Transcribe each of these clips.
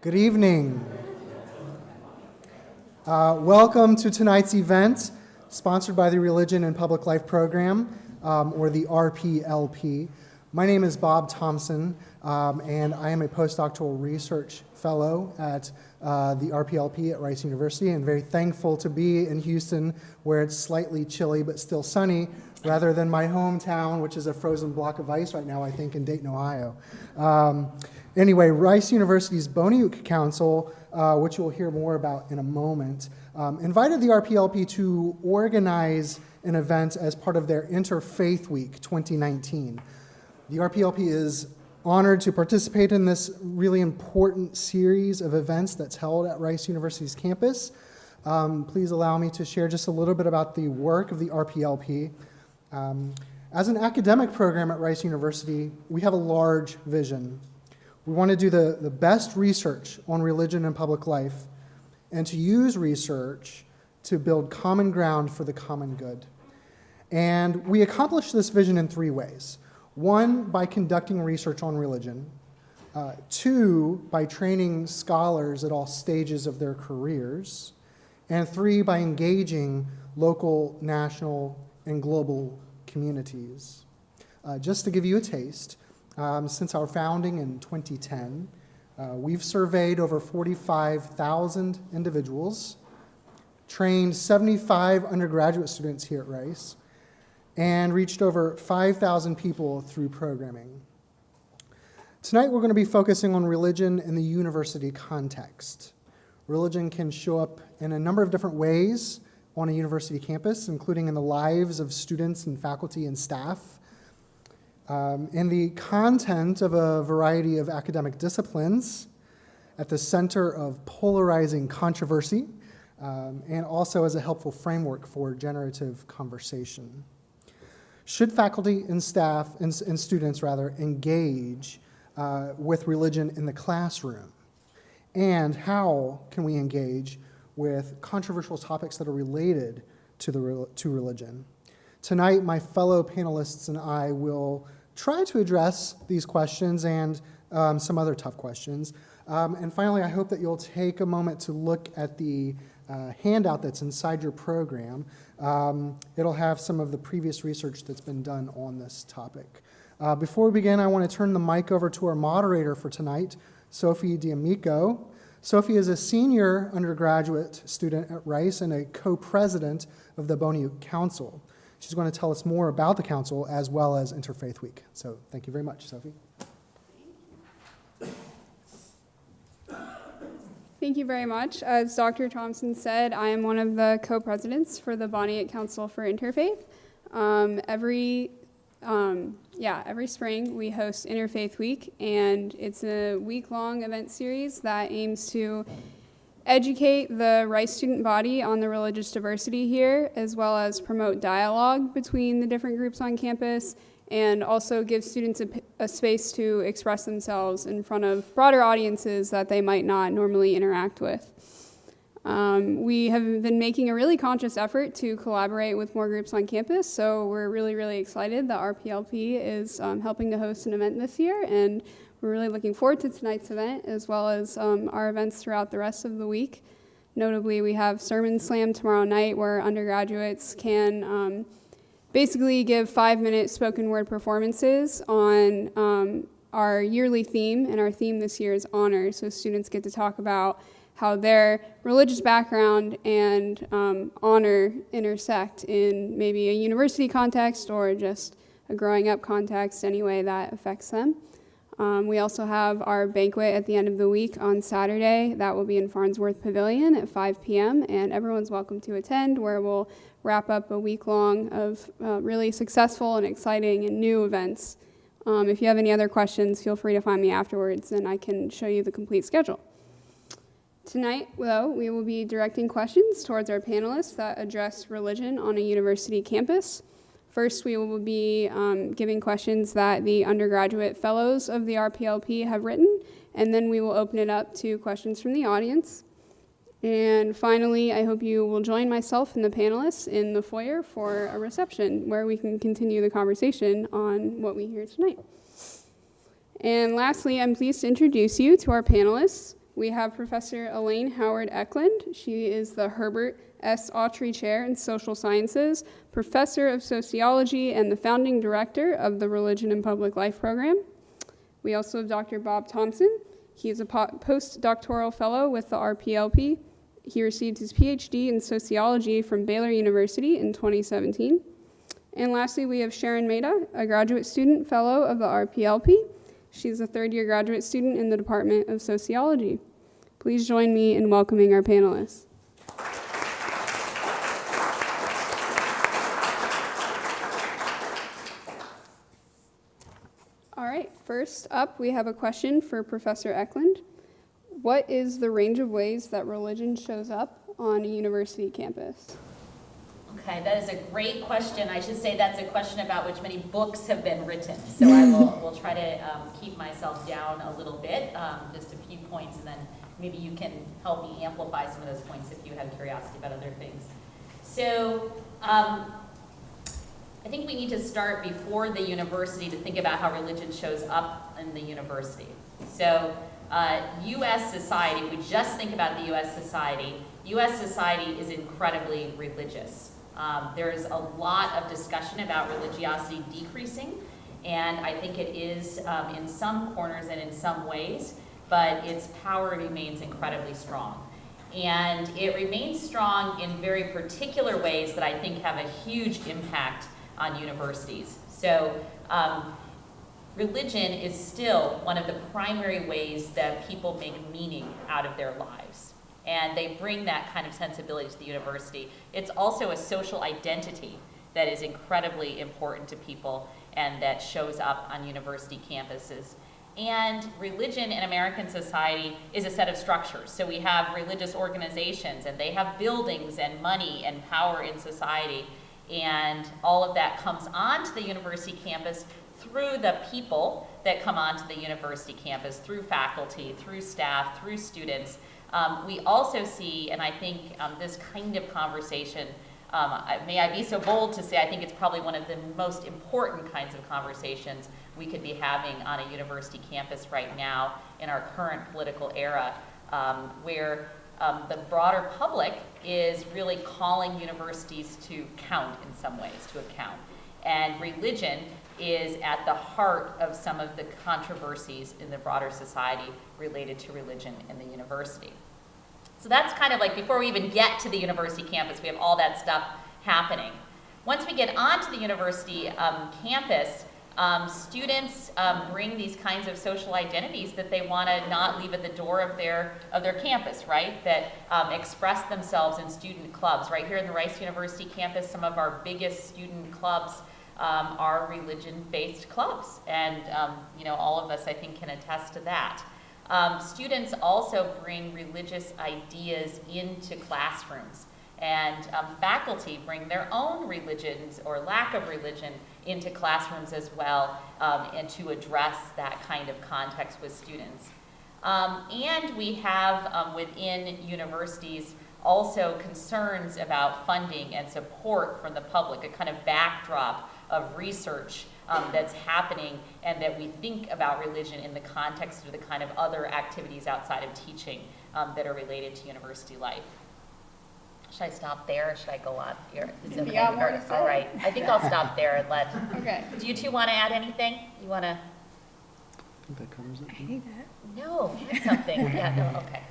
Good evening. Welcome to tonight's event, sponsored by the Religion and Public Life Program, or the RPLP. My name is Bob Thompson, and I am a postdoctoral research fellow at the RPLP at Rice University, and very thankful to be in Houston, where it's slightly chilly but still sunny, rather than my hometown, which is a frozen block of ice right now, I think, in Dayton, Ohio. Anyway, Rice University's Boniuk Council, which you'll hear more about in a moment, invited the RPLP to organize an event as part of their Interfaith Week 2019. The RPLP is honored to participate in this really important series of events that's held at Rice University's campus. Please allow me to share just a little bit about the work of the RPLP. As an academic program at Rice University, we have a large vision. We want to do the best research on religion and public life, and to use research to build common ground for the common good. And we accomplish this vision in three ways. One, by conducting research on religion. Two, by training scholars at all stages of their careers. And three, by engaging local, national, and global communities. Just to give you a taste, since our founding in 2010, we've surveyed over 45,000 individuals, trained 75 undergraduate students here at Rice, and reached over 5,000 people through programming. Tonight we're going to be focusing on religion in the university context. Religion can show up in a number of different ways on a university campus, including in the lives of students and faculty and staff, in the content of a variety of academic disciplines, at the center of polarizing controversy, and also as a helpful framework for generative conversation. Should faculty and staff, and students rather, engage with religion in the classroom? And how can we engage with controversial topics that are related to religion? Tonight, my fellow panelists and I will try to address these questions and some other tough questions. And finally, I hope that you'll take a moment to look at the handout that's inside your program. It'll have some of the previous research that's been done on this topic. Before we begin, I want to turn the mic over to our moderator for tonight, Sophie D'Amico. Sophie is a senior undergraduate student at Rice and a co-president of the Boniuk Council. She's going to tell us more about the council as well as Interfaith Week. So thank you very much, Sophie. Thank you very much. As Dr. Thompson said, I am one of the co-presidents for the Boniuk Council for Interfaith. Every spring we host Interfaith Week, and it's a week-long event series that aims to educate the Rice student body on the religious diversity here, as well as promote dialogue between the different groups on campus, and also give students a space to express themselves in front of broader audiences that they might not normally interact with. We have been making a really conscious effort to collaborate with more groups on campus, so we're really, really excited that RPLP is helping to host an event this year, and we're really looking forward to tonight's event, as well as our events throughout the rest of the week. Notably, we have Sermon Slam tomorrow night, where undergraduates can basically give 5-minute spoken word performances on our yearly theme, and our theme this year is honor. So students get to talk about how their religious background and honor intersect in maybe a university context or just a growing up context, any way that affects them. We also have our banquet at the end of the week on Saturday. That will be in Farnsworth Pavilion at 5 p.m., and everyone's welcome to attend, where we'll wrap up a week long of really successful and exciting and new events. If you have any other questions, feel free to find me afterwards, and I can show you the complete schedule. Tonight, though, we will be directing questions towards our panelists that address religion on a university campus. First, we will be giving questions that the undergraduate fellows of the RPLP have written, and then we will open it up to questions from the audience. And finally, I hope you will join myself and the panelists in the foyer for a reception where we can continue the conversation on what we hear tonight. And lastly, I'm pleased to introduce you to our panelists. we have Professor Elaine Howard Eklund. She is the Herbert S. Autry Chair in Social Sciences, Professor of Sociology, and the founding director of the Religion and Public Life program. We also have Dr. Bob Thompson. He is a postdoctoral fellow with the RPLP. He received his PhD in sociology from Baylor University in 2017. And lastly, we have Sharon Mehta, a graduate student fellow of the RPLP. She's a third-year graduate student in the Department of Sociology. Please join me in welcoming our panelists. All right, first up, we have a question for Professor Eklund. What is the range of ways that religion shows up on a university campus? Okay, that is a great question. I should say that's a question about which many books have been written. So I will try to keep myself down a little bit, just a few points, and then maybe you can help me amplify some of those points if you have curiosity about other things. So I think we need to start before the university to think about how religion shows up in the university. So U.S. society, if we just think about the U.S. society is incredibly religious. There's a lot of discussion about religiosity decreasing, and I think it is in some corners and in some ways, but its power remains incredibly strong. And it remains strong in very particular ways that I think have a huge impact on universities. So religion is still one of the primary ways that people make meaning out of their lives. And they bring that kind of sensibility to the university. It's also a social identity that is incredibly important to people and that shows up on university campuses. And religion in American society is a set of structures. So we have religious organizations, and they have buildings and money and power in society. And all of that comes onto the university campus through the people that come onto the university campus, through faculty, through staff, through students. We also see, and I think this kind of conversation, may I be so bold to say, I think it's probably one of the most important kinds of conversations we could be having on a university campus right now in our current political era, where the broader public is really calling universities to count in some ways, to account. And religion is at the heart of some of the controversies in the broader society related to religion in the university. So that's kind of like before we even get to the university campus, we have all that stuff happening. Once we get onto the university campus, students bring these kinds of social identities that they want to not leave at the door of their campus, right? That express themselves in student clubs. Right here in the Rice University campus, some of our biggest student clubs are religion-based clubs, and all of us, I think, can attest to that. Students also bring religious ideas into classrooms, and faculty bring their own religions or lack of religion into classrooms as well, and to address that kind of context with students. And we have within universities also concerns about funding and support from the public, a kind of backdrop of research that's happening, and that we think about religion in the context of the kind of other activities outside of teaching that are related to university life. Should I stop there, or should I go on here? You got more to say? All right, I think I'll stop there and let. Okay. Do you two want to add anything? You want to? I think that covers it. I think that. No, add something. Yeah. No, okay.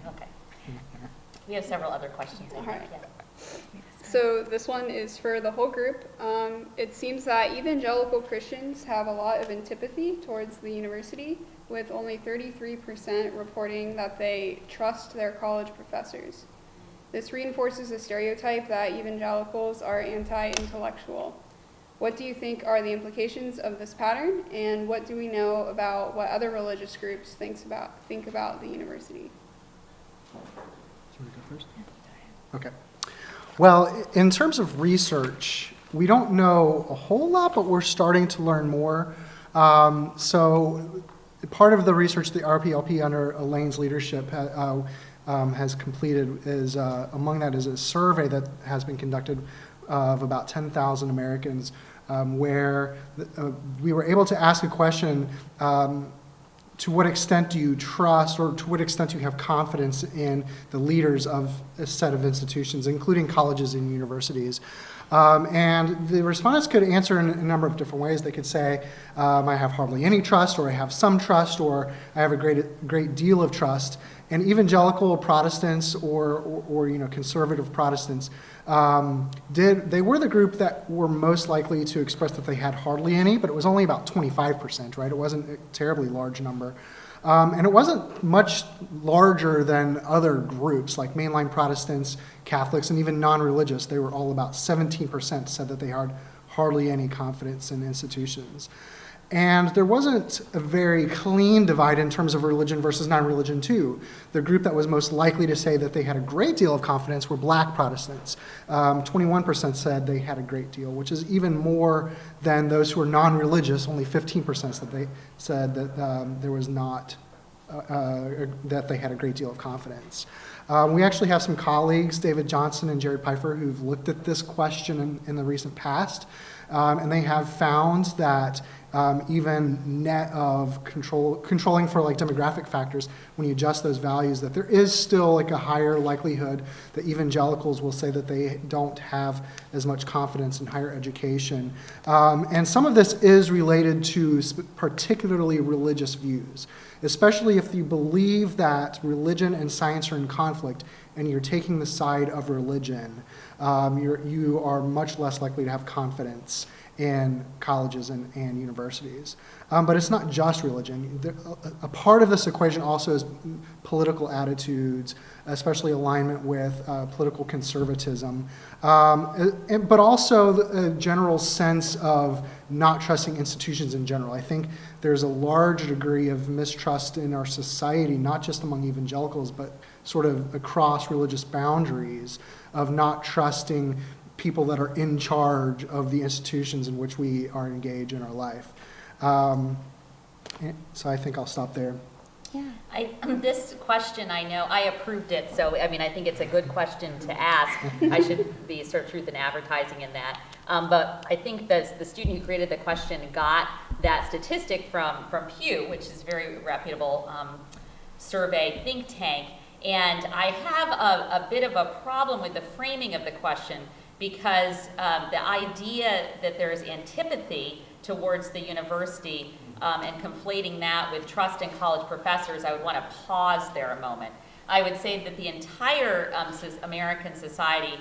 We have several other questions. All right. Yeah. So this one is for the whole group. It seems that evangelical Christians have a lot of antipathy towards the university, with only 33% reporting that they trust their college professors. This reinforces the stereotype that evangelicals are anti-intellectual. What do you think are the implications of this pattern, and what do we know about what other religious groups think about the university? Should we go first? Okay. Well, in terms of research, we don't know a whole lot, but we're starting to learn more. So part of the research the RPLP under Elaine's leadership has completed is, among that is a survey that has been conducted of about 10,000 Americans, where we were able to ask a question to what extent do you trust, or to what extent do you have confidence in the leaders of a set of institutions, including colleges and universities? And the respondents could answer in a number of different ways. They could say, I have hardly any trust, or I have some trust, or I have a great deal of trust. And evangelical Protestants or conservative Protestants, they were the group that were most likely to express that they had hardly any, but it was only about 25%, right? It wasn't a terribly large number. And it wasn't much larger than other groups like mainline Protestants, Catholics, and even non-religious. They were all about 17% said that they had hardly any confidence in institutions. And there wasn't a very clean divide in terms of religion versus non-religion too. The group that was most likely to say that they had a great deal of confidence were Black Protestants. 21% said they had a great deal, which is even more than those who were non-religious. Only 15% said that there was not, that they had a great deal of confidence. We actually have some colleagues, David Johnson and Jared Pfeiffer, who've looked at this question in the recent past, and they have found that even net of controlling for like demographic factors, when you adjust those values, that there is still like a higher likelihood that evangelicals will say that they don't have as much confidence in higher education. And some of this is related to particularly religious views, especially if you believe that religion and science are in conflict and you're taking the side of religion, you are much less likely to have confidence in colleges and universities. But it's not just religion. A part of this equation also is political attitudes, especially alignment with political conservatism, but also a general sense of not trusting institutions in general. I think there's a large degree of mistrust in our society, not just among evangelicals, but sort of across religious boundaries, of not trusting people that are in charge of the institutions in which we are engaged in our life. So I think I'll stop there. Yeah. This question, I know, I approved it, so I mean, I think it's a good question to ask. I should be sort of truth in advertising in that. But I think the student who created the question got that statistic from Pew, which is a very reputable survey think tank. And I have a bit of a problem with the framing of the question, because the idea that there's antipathy towards the university and conflating that with trust in college professors, I would want to pause there a moment. I would say that the entire American society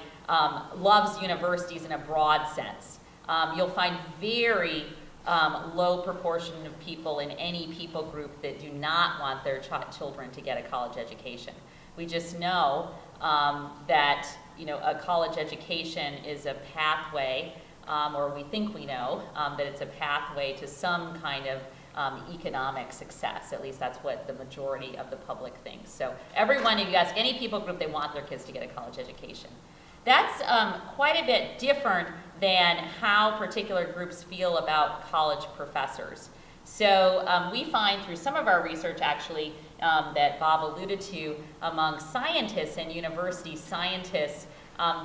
loves universities in a broad sense. You'll find very low proportion of people in any people group that do not want their children to get a college education. We just know that a college education is a pathway, or we think we know that it's a pathway to some kind of economic success. At least that's what the majority of the public thinks. So everyone, if you ask any people group, they want their kids to get a college education. That's quite a bit different than how particular groups feel about college professors. So we find through some of our research, actually, that Bob alluded to among scientists and university scientists,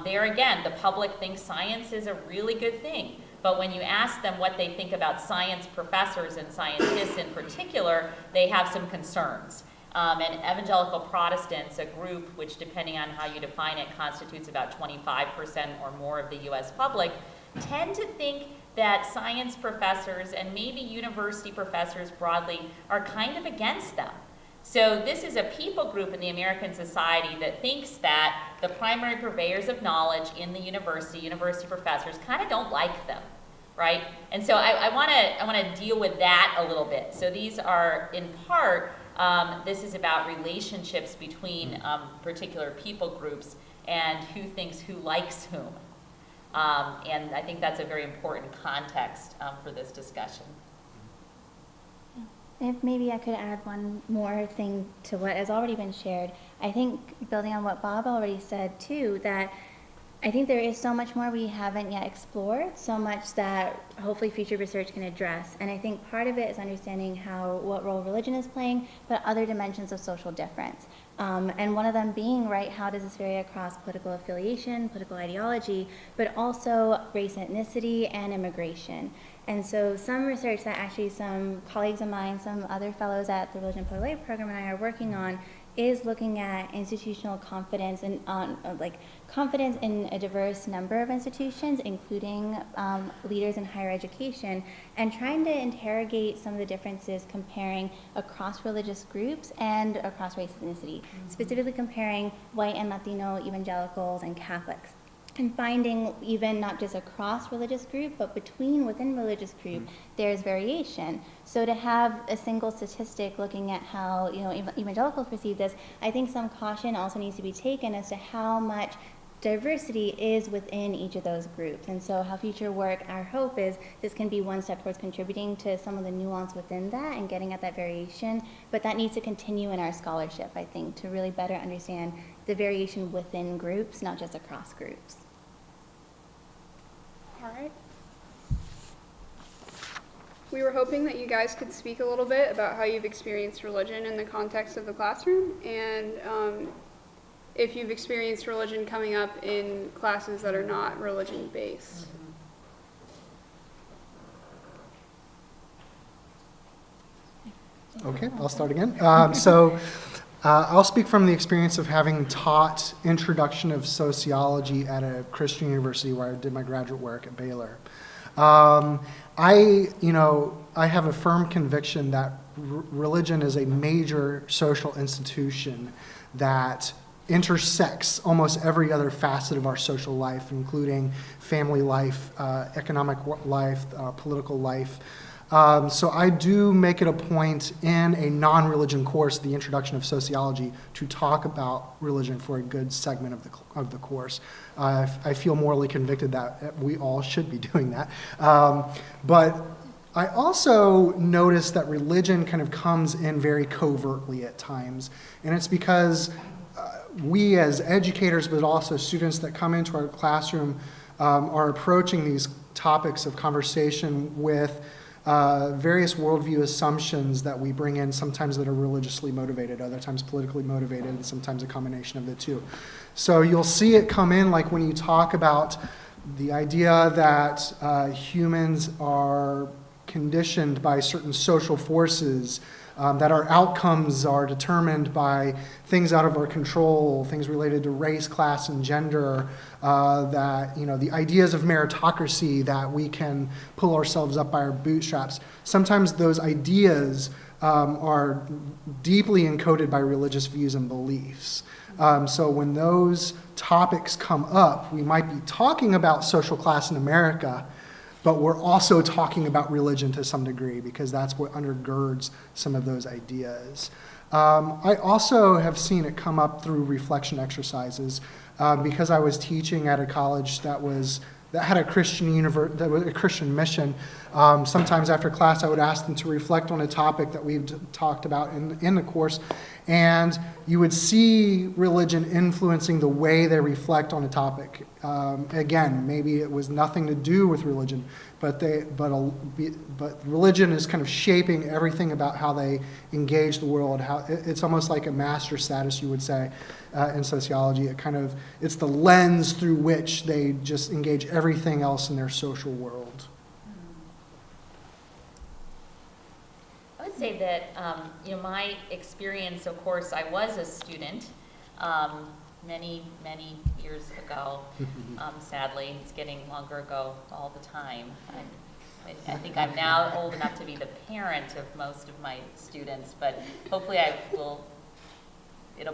there again, the public thinks science is a really good thing. But when you ask them what they think about science professors and scientists in particular, they have some concerns. And evangelical Protestants, a group which, depending on how you define it, constitutes about 25% or more of the US public, tend to think that science professors and maybe university professors broadly are kind of against them. So this is a people group in the American society that thinks that the primary purveyors of knowledge in the university professors, kind of don't like them, right? And so I want to deal with that a little bit. So these are, in part, this is about relationships between particular people groups and who thinks who likes whom. And I think that's a very important context for this discussion. If maybe I could add one more thing to what has already been shared. I think, building on what Bob already said too, that I think there is so much more we haven't yet explored, so much that hopefully future research can address. And I think part of it is understanding what role religion is playing, but other dimensions of social difference. And one of them being, right, how does this vary across political affiliation, political ideology, but also race and ethnicity and immigration. And so some research that actually some colleagues of mine, some other fellows at the Religion and Political Life program and I are working on is looking at institutional confidence and confidence in a diverse number of institutions, including leaders in higher education, and trying to interrogate some of the differences comparing across religious groups and across race and ethnicity, specifically comparing white and Latino evangelicals and Catholics. And finding even not just across religious group, but within religious group, there's variation. So to have a single statistic looking at how evangelicals perceive this, I think some caution also needs to be taken as to how much diversity is within each of those groups. And so how future work, our hope is this can be one step towards contributing to some of the nuance within that and getting at that variation, but that needs to continue in our scholarship, I think, to really better understand the variation within groups, not just across groups. All right. We were hoping that you guys could speak a little bit about how you've experienced religion in the context of the classroom, and if you've experienced religion coming up in classes that are not religion-based. Okay, I'll start again. I'll speak from the experience of having taught introduction of sociology at a Christian university where I did my graduate work at Baylor. I have a firm conviction that religion is a major social institution that intersects almost every other facet of our social life, including family life, economic life, political life. So I do make it a point in a non-religion course, the introduction of sociology, to talk about religion for a good segment of the course. I feel morally convicted that we all should be doing that. But I also notice that religion kind of comes in very covertly at times, and it's because we as educators, but also students that come into our classroom, are approaching these topics of conversation with various worldview assumptions that we bring in, sometimes that are religiously motivated, other times politically motivated, and sometimes a combination of the two. So you'll see it come in like when you talk about the idea that humans are conditioned by certain social forces, that our outcomes are determined by things out of our control, things related to race, class, and gender, that, the ideas of meritocracy, that we can pull ourselves up by our bootstraps. Sometimes those ideas are deeply encoded by religious views and beliefs. So when those topics come up, we might be talking about social class in America, but we're also talking about religion to some degree because that's what undergirds some of those ideas. I also have seen it come up through reflection exercises because I was teaching at a college that had a Christian mission. Sometimes after class, I would ask them to reflect on a topic that we've talked about in the course, and you would see religion influencing the way they reflect on a topic. Again, maybe it was nothing to do with religion, but religion is kind of shaping everything about how they engage the world. It's almost like a master status, you would say, in sociology. It's the lens through which they just engage everything else in their social world. I would say that, my experience, of course, I was a student many, many years ago. Sadly, it's getting longer ago all the time. I think I'm now old enough to be the parent of most of my students, but hopefully it'll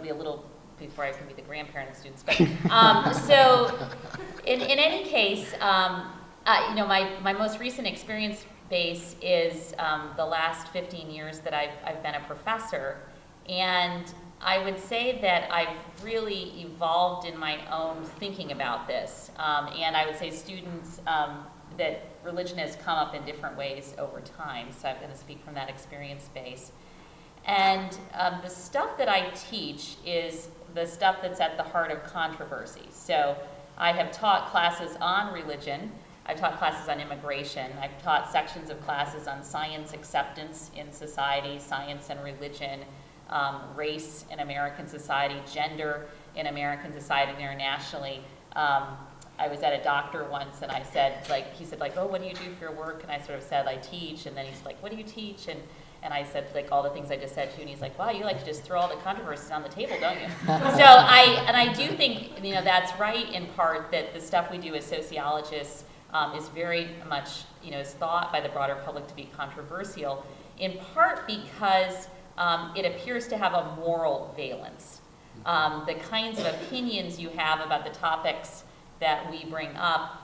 be a little before I can be the grandparent of students. But so in any case, my most recent experience base is the last 15 years that I've been a professor, and I would say that I've really evolved in my own thinking about this, and I would say students that religion has come up in different ways over time, so I'm going to speak from that experience base. And the stuff that I teach is the stuff that's at the heart of controversy. So I have taught classes on religion, I've taught classes on immigration, I've taught sections of classes on science acceptance in society, science and religion, race in American society, gender in American society internationally. I was at a doctor once, and I said, like, he said, like, oh, what do you do for your work? And I sort of said, I teach. And then he's like, what do you teach? And I said, like, all the things I just said to you. And he's like, wow, you like to just throw all the controversies on the table, don't you? So I do think, that's right in part, that the stuff we do as sociologists is very much, is thought by the broader public to be controversial, in part because it appears to have a moral valence. The kinds of opinions you have about the topics that we bring up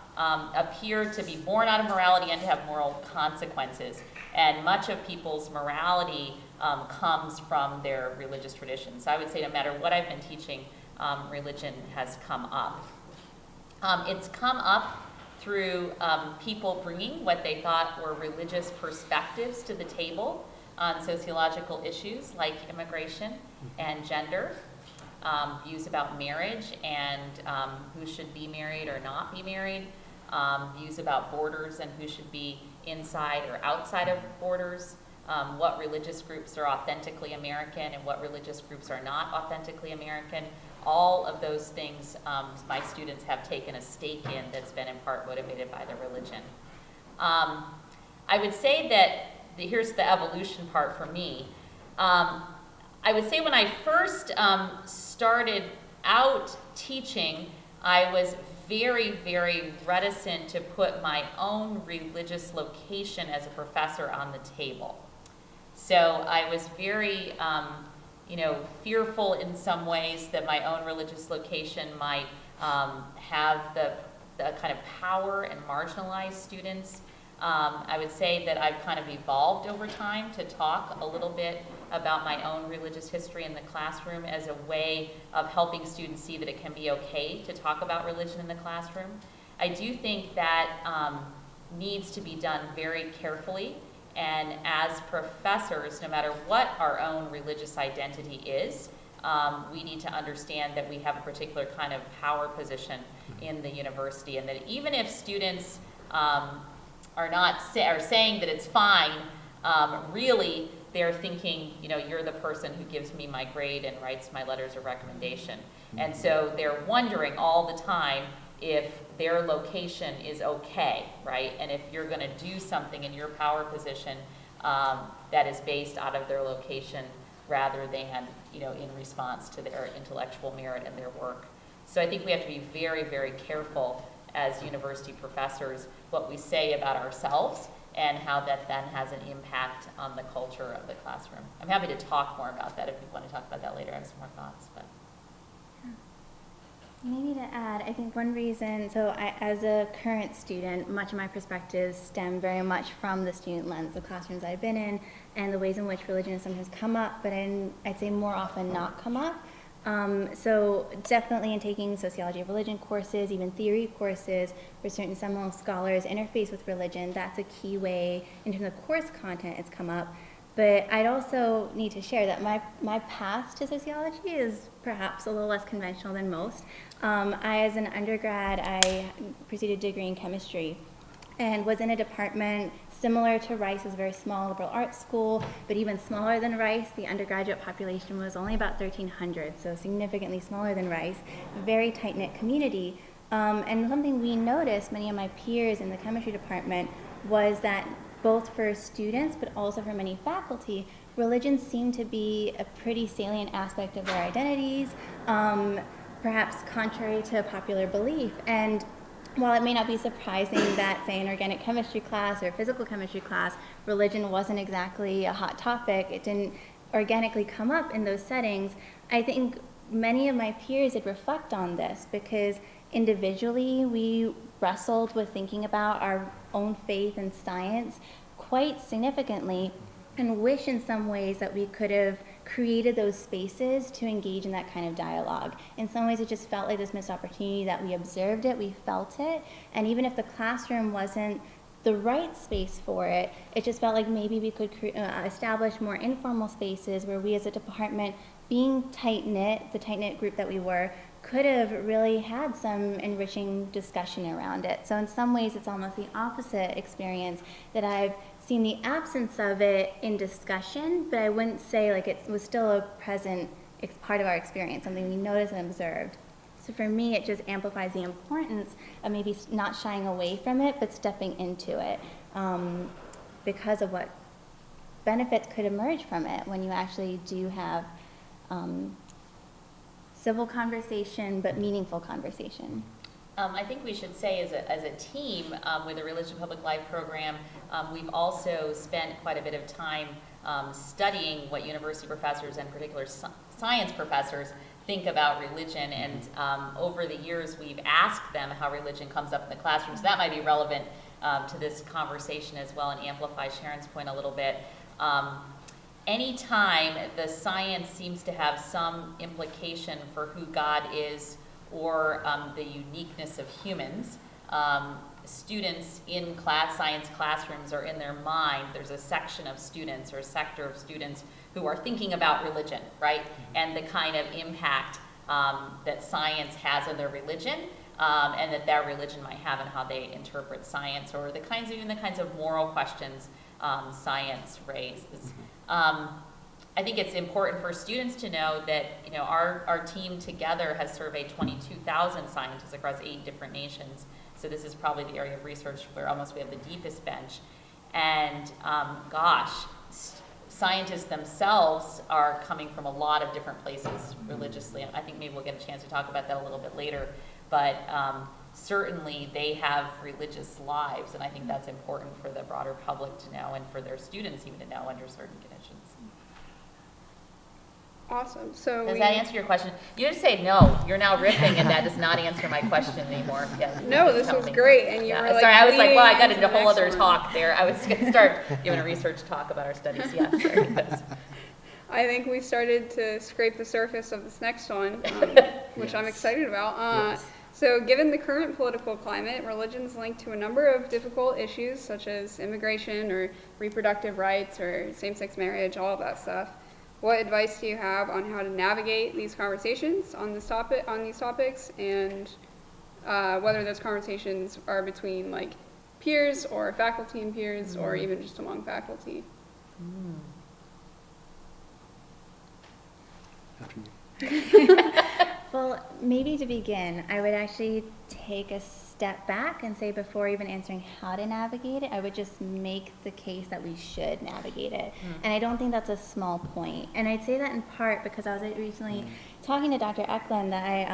appear to be born out of morality and to have moral consequences. And much of people's morality comes from their religious traditions. So I would say no matter what I've been teaching, religion has come up. It's come up through people bringing what they thought were religious perspectives to the table on sociological issues like immigration and gender. Views about marriage and who should be married or not be married, views about borders and who should be inside or outside of borders, what religious groups are authentically American and what religious groups are not authentically American. All of those things my students have taken a stake in that's been in part motivated by their religion. I would say that, here's the evolution part for me. I would say when I first started out teaching, I was very, very reticent to put my own religious location as a professor on the table. So I was very, fearful in some ways that my own religious location might have the kind of power and marginalize students. I would say that I've kind of evolved over time to talk a little bit about my own religious history in the classroom as a way of helping students see that it can be okay to talk about religion in the classroom. I do think that needs to be done very carefully, and as professors, no matter what our own religious identity is, we need to understand that we have a particular kind of power position in the university, and that even if students are saying that it's fine, really they're thinking, you're the person who gives me my grade and writes my letters of recommendation. And so they're wondering all the time if their location is okay, right? And if you're going to do something in your power position that is based out of their location rather than, in response to their intellectual merit and their work. So I think we have to be very, very careful as university professors what we say about ourselves and how that then has an impact on the culture of the classroom. I'm happy to talk more about that if you want to talk about that later. I have some more thoughts. But Maybe to add, I think one reason, as a current student, much of my perspectives stem very much from the student lens, the classrooms I've been in, and the ways in which religion has sometimes come up, but I'd say more often not come up. So definitely in taking sociology of religion courses, even theory courses, where certain seminal scholars interface with religion, that's a key way in terms of course content it's come up. But I'd also need to share that my path to sociology is perhaps a little less conventional than most. As an undergrad, I pursued a degree in chemistry and was in a department similar to Rice. It was a very small liberal arts school, but even smaller than Rice. The undergraduate population was only about 1,300, so significantly smaller than Rice. Very tight-knit community. And something we noticed, many of my peers in the chemistry department, was that both for students, but also for many faculty, religion seemed to be a pretty salient aspect of their identities, perhaps contrary to popular belief. And while it may not be surprising that, say, in organic chemistry class or physical chemistry class, religion wasn't exactly a hot topic, it didn't organically come up in those settings, I think many of my peers did reflect on this because individually we wrestled with thinking about our own faith and science quite significantly and wish in some ways that we could have created those spaces to engage in that kind of dialogue. In some ways it just felt like this missed opportunity that we observed it, we felt it, and even if the classroom wasn't the right space for it, it just felt like maybe we could establish more informal spaces where we as a department, being tight-knit, the tight-knit group that we were, could have really had some enriching discussion around it. So in some ways it's almost the opposite experience, that I've seen the absence of it in discussion, but I wouldn't say like it was still a present part of our experience, something we noticed and observed. So for me, it just amplifies the importance of maybe not shying away from it, but stepping into it, because of what benefits could emerge from it when you actually do have civil conversation, but meaningful conversation. I think we should say as a team with the Religion Public Life program, we've also spent quite a bit of time studying what university professors and particular science professors think about religion, and over the years we've asked them how religion comes up in the classroom, so that might be relevant to this conversation as well and amplify Sharon's point a little bit. Anytime the science seems to have some implication for who God is or the uniqueness of humans, students in science classrooms or in their mind, there's a section of students or a sector of students who are thinking about religion, right? And the kind of impact that science has on their religion, and that religion might have in how they interpret science, or the kinds of moral questions science raises. I think it's important for students to know that our team together has surveyed 22,000 scientists across 8 different nations. So this is probably the area of research where we have the deepest bench. And scientists themselves are coming from a lot of different places religiously. I think maybe we'll get a chance to talk about that a little bit later. But certainly they have religious lives, and I think that's important for the broader public to know and for their students even to know under certain conditions. Awesome. So does that answer your question? You just say no. You're now riffing, and that does not answer my question anymore. Yeah, no, this was great, and you were like, sorry, I was like, well, I got into into a whole other one. talk there. I was going to start giving a research talk about our studies. Yeah, sorry. I think we started to scrape the surface of this next one, which I'm excited about. Yes. So given the current political climate, religion's linked to a number of difficult issues such as immigration or reproductive rights or same-sex marriage, all of that stuff. What advice do you have on how to navigate these conversations on these topics, and whether those conversations are between like peers or faculty and peers, or even just among faculty? After you. Well, maybe to begin, I would actually take a step back and say before even answering how to navigate it, I would just make the case that we should navigate it. And I don't think that's a small point. And I'd say that in part because I was recently talking to Dr. Eklund that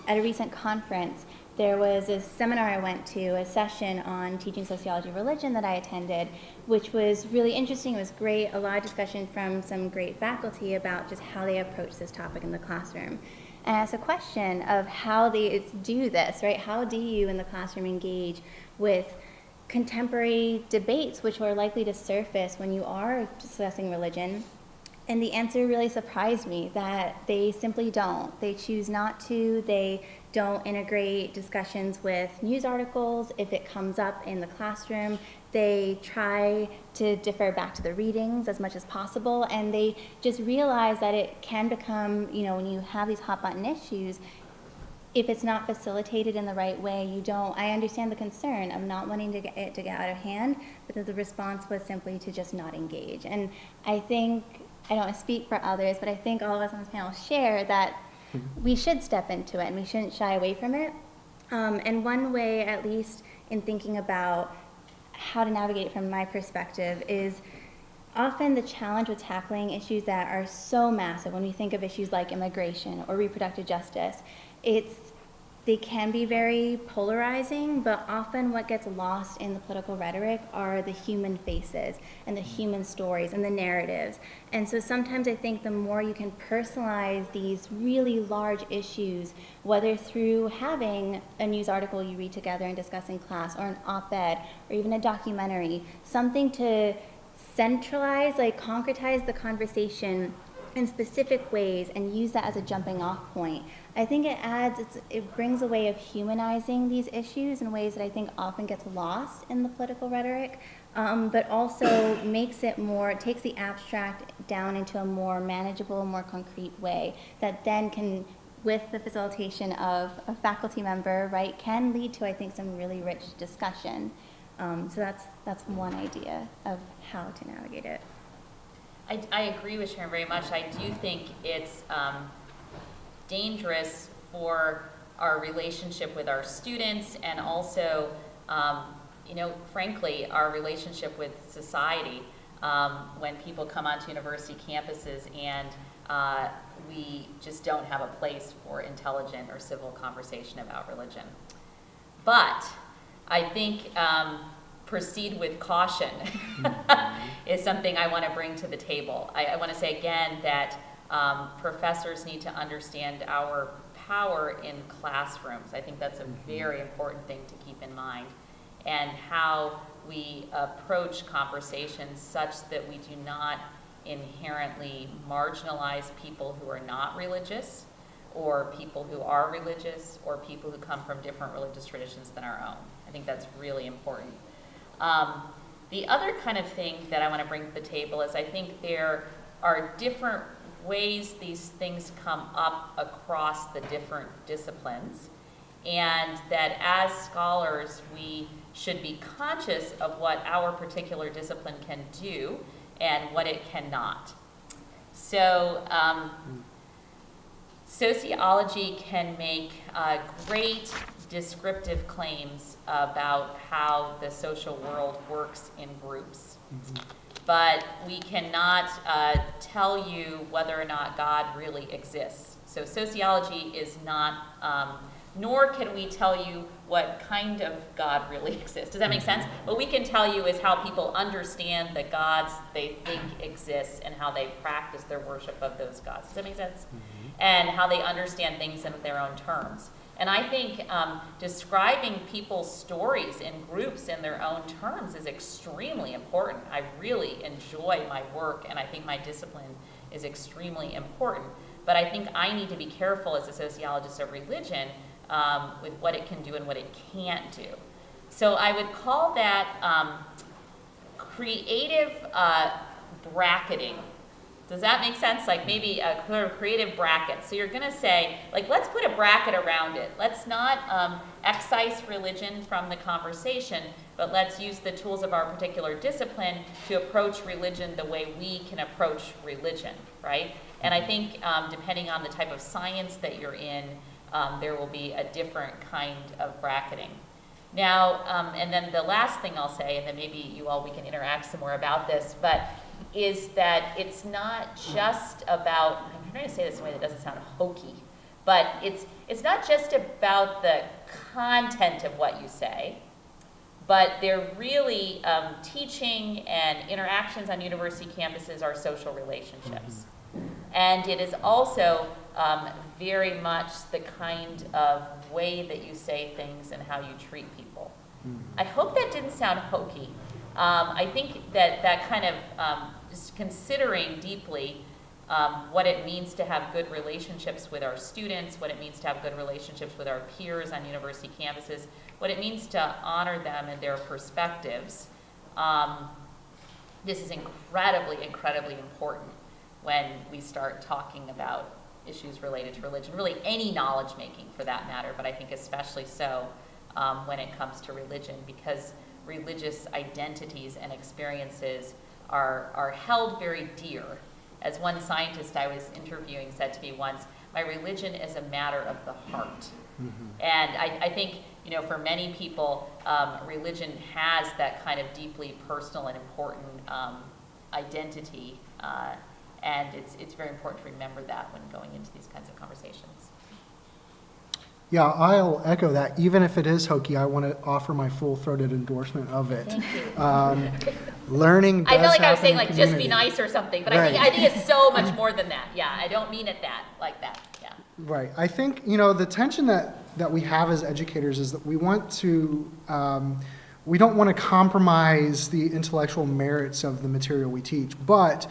at a recent conference, there was a seminar I went to, a session on teaching sociology of religion that I attended, which was really interesting. It was great, a lot of discussion from some great faculty about just how they approach this topic in the classroom. And I asked a question of how they do this, right? How do you in the classroom engage with contemporary debates which are likely to surface when you are discussing religion? And the answer really surprised me that they simply don't. They choose not to. They don't integrate discussions with news articles. If it comes up in the classroom, they try to defer back to the readings as much as possible, and they just realize that it can become, when you have these hot button issues, if it's not facilitated in the right way, I understand the concern of not wanting to get it to get out of hand, but that the response was simply to just not engage. And I think, I don't want to speak for others, but I think all of us on this panel share that we should step into it and we shouldn't shy away from it. And one way, at least in thinking about how to navigate from my perspective, is often the challenge with tackling issues that are so massive, when we think of issues like immigration or reproductive justice, they can be very polarizing, but often what gets lost in the political rhetoric are the human faces and the human stories and the narratives. And so sometimes I think the more you can personalize these really large issues, whether through having a news article you read together and discuss in class, or an op-ed, or even a documentary, something to centralize, concretize the conversation in specific ways and use that as a jumping off point. I think it brings a way of humanizing these issues in ways that I think often gets lost in the political rhetoric, but also takes the abstract down into a more manageable, more concrete way that then can, with the facilitation of a faculty member, right, can lead to, I think, some really rich discussion. So that's one idea of how to navigate it. I agree with Sharon very much. I do think it's dangerous for our relationship with our students, and also, frankly, our relationship with society when people come onto university campuses and we just don't have a place for intelligent or civil conversation about religion. But I think proceed with caution is something I want to bring to the table. I want to say again that professors need to understand our power in classrooms. I think that's a very important thing to keep in mind, and how we approach conversations such that we do not inherently marginalize people who are not religious, or people who are religious, or people who come from different religious traditions than our own. I think that's really important. The other kind of thing that I want to bring to the table is I think there are different ways these things come up across the different disciplines, and that as scholars we should be conscious of what our particular discipline can do and what it cannot. So sociology can make great descriptive claims about how the social world works in groups. But we cannot tell you whether or not God really exists. So sociology is not, nor can we tell you what kind of God really exists. Does that make sense? What we can tell you is how people understand the gods they think exist and how they practice their worship of those gods. Does that make sense? And how they understand things in their own terms. And I think describing people's stories in groups in their own terms is extremely important. I really enjoy my work, and I think my discipline is extremely important. But I think I need to be careful as a sociologist of religion with what it can do and what it can't do. So I would call that creative bracketing. Does that make sense? Like maybe a sort of creative bracket. So you're going to say, like, let's put a bracket around it. Let's not excise religion from the conversation, but let's use the tools of our particular discipline to approach religion the way we can approach religion, right? And I think depending on the type of science that you're in, there will be a different kind of bracketing. Now, and then the last thing I'll say, and then maybe we can interact some more about this, but is that it's not just about, I'm trying to say this in a way that doesn't sound hokey, but it's not just about the content of what you say, but they're really teaching and interactions on university campuses are social relationships. And it is also very much the kind of way that you say things and how you treat people. I hope that didn't sound hokey. I think that kind of just considering deeply what it means to have good relationships with our students, what it means to have good relationships with our peers on university campuses, what it means to honor them and their perspectives. This is incredibly, incredibly important when we start talking about issues related to religion, really any knowledge making for that matter, but I think especially so when it comes to religion, because religious identities and experiences are held very dear. As one scientist I was interviewing said to me once, my religion is a matter of the heart. And I think, for many people, religion has that kind of deeply personal and important identity, and it's very important to remember that when going into these kinds of conversations. Yeah, I'll echo that. Even if it is hokey, I want to offer my full-throated endorsement of it. Thank you. Learning does I felt like I was happen saying, in like, just be community. nice or something, but Right. I think it's so much more than that. Yeah, I don't mean it like that. Yeah. Right. I think, the tension that we have as educators is that we want to, we don't want to compromise the intellectual merits of the material we teach, but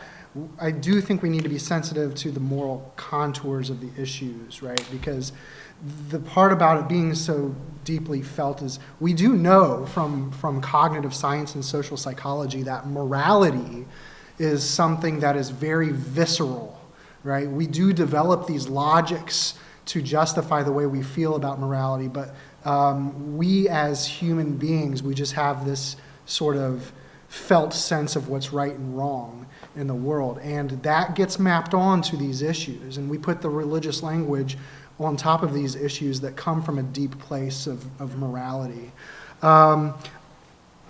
I do think we need to be sensitive to the moral contours of the issues, right? Because the part about it being so deeply felt is we do know from cognitive science and social psychology that morality is something that is very visceral, right? We do develop these logics to justify the way we feel about morality, but We as human beings, we just have this sort of felt sense of what's right and wrong in the world, and that gets mapped onto these issues, and we put the religious language on top of these issues that come from a deep place of morality.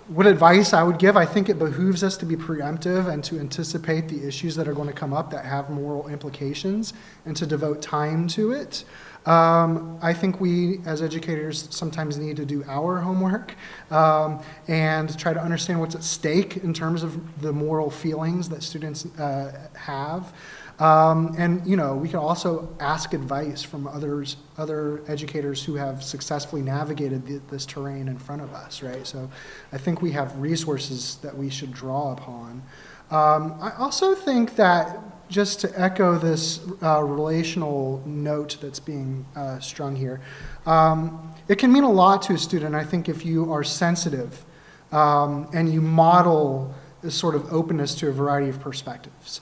What advice I would give, I think it behooves us to be preemptive and to anticipate the issues that are going to come up that have moral implications and to devote time to it. I think we, as educators, sometimes need to do our homework and try to understand what's at stake in terms of the moral feelings that students have. And, you know, we can also ask advice from other educators who have successfully navigated this terrain in front of us, right? So I think we have resources that we should draw upon. I also think that, just to echo this relational note that's being strung here, it can mean a lot to a student, I think, if you are sensitive and you model this sort of openness to a variety of perspectives.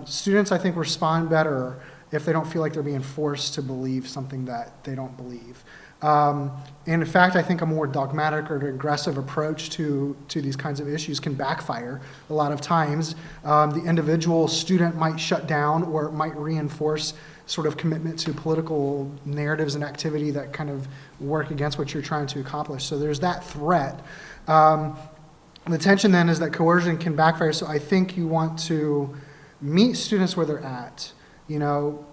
Students, I think, respond better if they don't feel like they're being forced to believe something that they don't believe. And in fact, I think a more dogmatic or aggressive approach to these kinds of issues can backfire a lot of times. The individual student might shut down, or it might reinforce sort of commitment to political narratives and activity that kind of work against what you're trying to accomplish. So there's that threat. The tension then is that coercion can backfire, so I think you want to meet students where they're at. You know,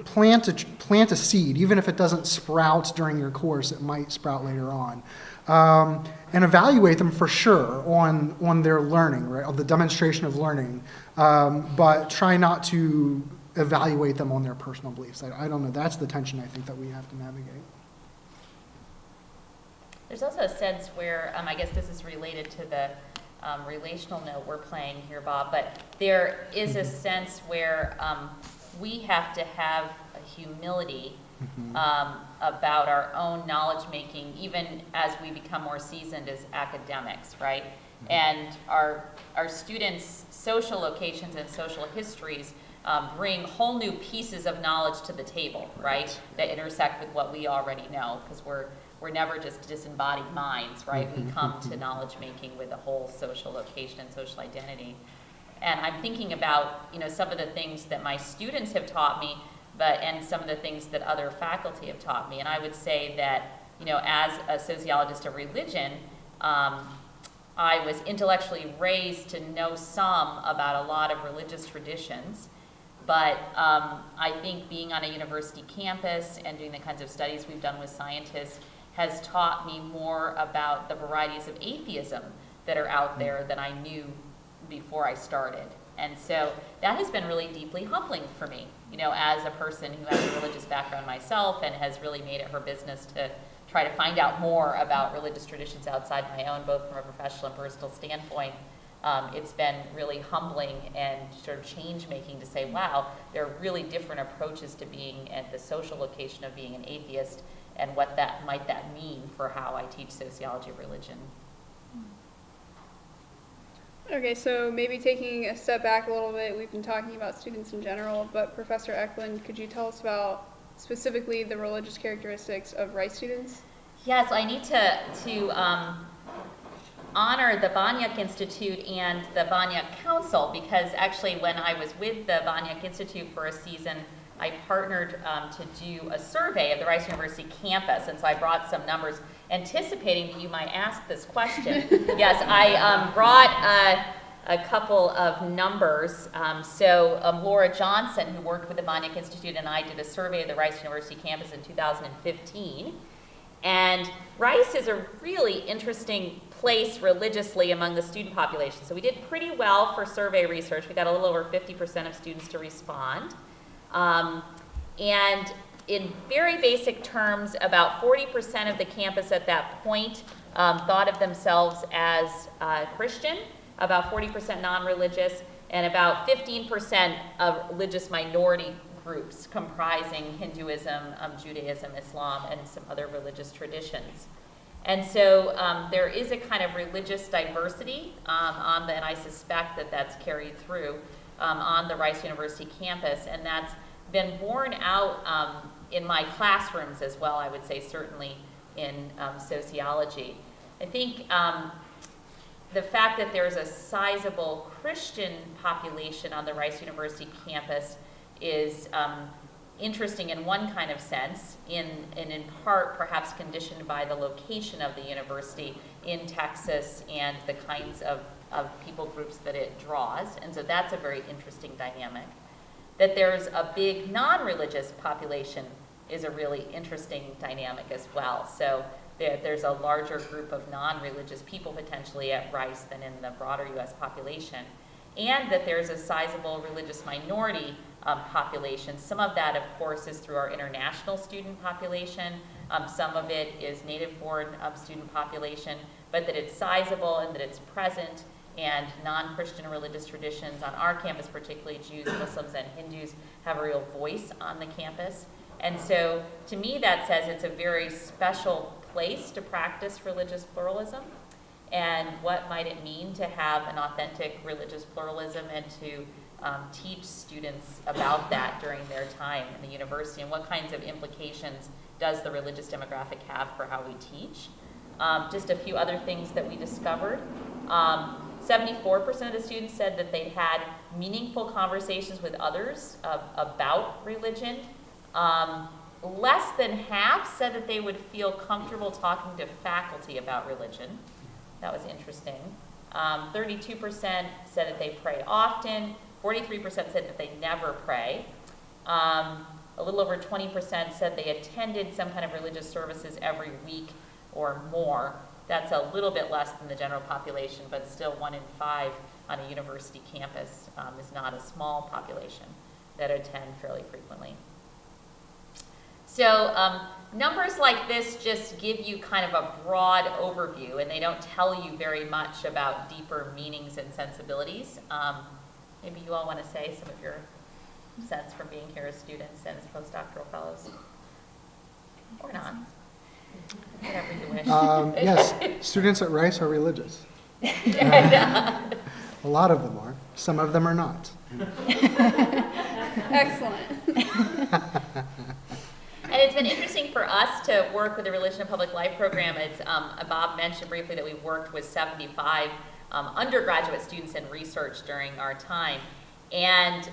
plant a seed, even if it doesn't sprout during your course, it might sprout later on. And evaluate them for sure on their learning, right, on the demonstration of learning, but try not to evaluate them on their personal beliefs. I don't know, that's the tension I think that we have to navigate. There's also a sense where, I guess this is related to the relational note we're playing here, Bob, but there is a sense where we have to have a humility about our own knowledge making, even as we become more seasoned as academics, right? And our students' social locations and social histories bring whole new pieces of knowledge to the table, right? That intersect with what we already know, because we're never just disembodied minds, right? We come to knowledge making with a whole social location and social identity. And I'm thinking about, you know, some of the things that my students have taught me, and some of the things that other faculty have taught me. And I would say that, you know, as a sociologist of religion, I was intellectually raised to know some about a lot of religious traditions. But I think being on a university campus and doing the kinds of studies we've done with scientists has taught me more about the varieties of atheism that are out there than I knew before I started. And so that has been really deeply humbling for me, you know, as a person who has a religious background myself and has really made it her business to try to find out more about religious traditions outside my own, both from a professional and personal standpoint. It's been really humbling and sort of change-making to say, wow, there are really different approaches to being at the social location of being an atheist, and what that might mean for how I teach sociology of religion. Okay, so maybe taking a step back a little bit, we've been talking about students in general, but Professor Eklund, could you tell us about specifically the religious characteristics of Rice students? Yes, I need to honor the Banyak Institute and the Banyak Council, because actually when I was with the Banyak Institute for a season, I partnered to do a survey of the Rice University campus, and so I brought some numbers anticipating that you might ask this question. Yes, I brought a couple of numbers. Laura Johnson, who worked with the Banyak Institute, and I did a survey of the Rice University campus in 2015. And Rice is a really interesting place religiously among the student population. So we did pretty well for survey research. We got a little over 50% of students to respond. And in very basic terms, about 40% of the campus at that point thought of themselves as Christian, about 40% non-religious, and about 15% of religious minority groups comprising Hinduism, Judaism, Islam, and some other religious traditions. And so there is a kind of religious diversity and I suspect that that's carried through on the Rice University campus, and that's been borne out in my classrooms as well, I would say certainly in sociology. I think the fact that there's a sizable Christian population on the Rice University campus is interesting in one kind of sense, and in part perhaps conditioned by the location of the university in Texas and the kinds of people groups that it draws. And so that's a very interesting dynamic. That there's a big non-religious population is a really interesting dynamic as well. So there's a larger group of non-religious people potentially at Rice than in the broader US population. And that there's a sizable religious minority population. Some of that, of course, is through our international student population. Some of it is native-born student population, but that it's sizable and that it's present, and non-Christian religious traditions on our campus, particularly Jews, Muslims, and Hindus, have a real voice on the campus. And so, to me, that says it's a very special place to practice religious pluralism. And what might it mean to have an authentic religious pluralism and to teach students about that during their time in the university, and what kinds of implications does the religious demographic have for how we teach? Just a few other things that we discovered. 74% of the students said that they'd had meaningful conversations with others about religion. Less than half said that they would feel comfortable talking to faculty about religion. That was interesting. 32% said that they pray often. 43% said that they never pray. A little over 20% said they attended some kind of religious services every week or more. That's a little bit less than the general population, but still 1 in 5 on a university campus is not a small population that attend fairly frequently. So numbers like this just give you kind of a broad overview, and they don't tell you very much about deeper meanings and sensibilities. Maybe you all want to say some of your sense from being here as students and as postdoctoral fellows. Or not. Whatever you wish. Yes, students at Rice are religious. A lot of them are. Some of them are not. Excellent. And it's been interesting for us to work with the Religion and Public Life program. It's, Bob mentioned briefly that we worked with 75 undergraduate students in research during our time. And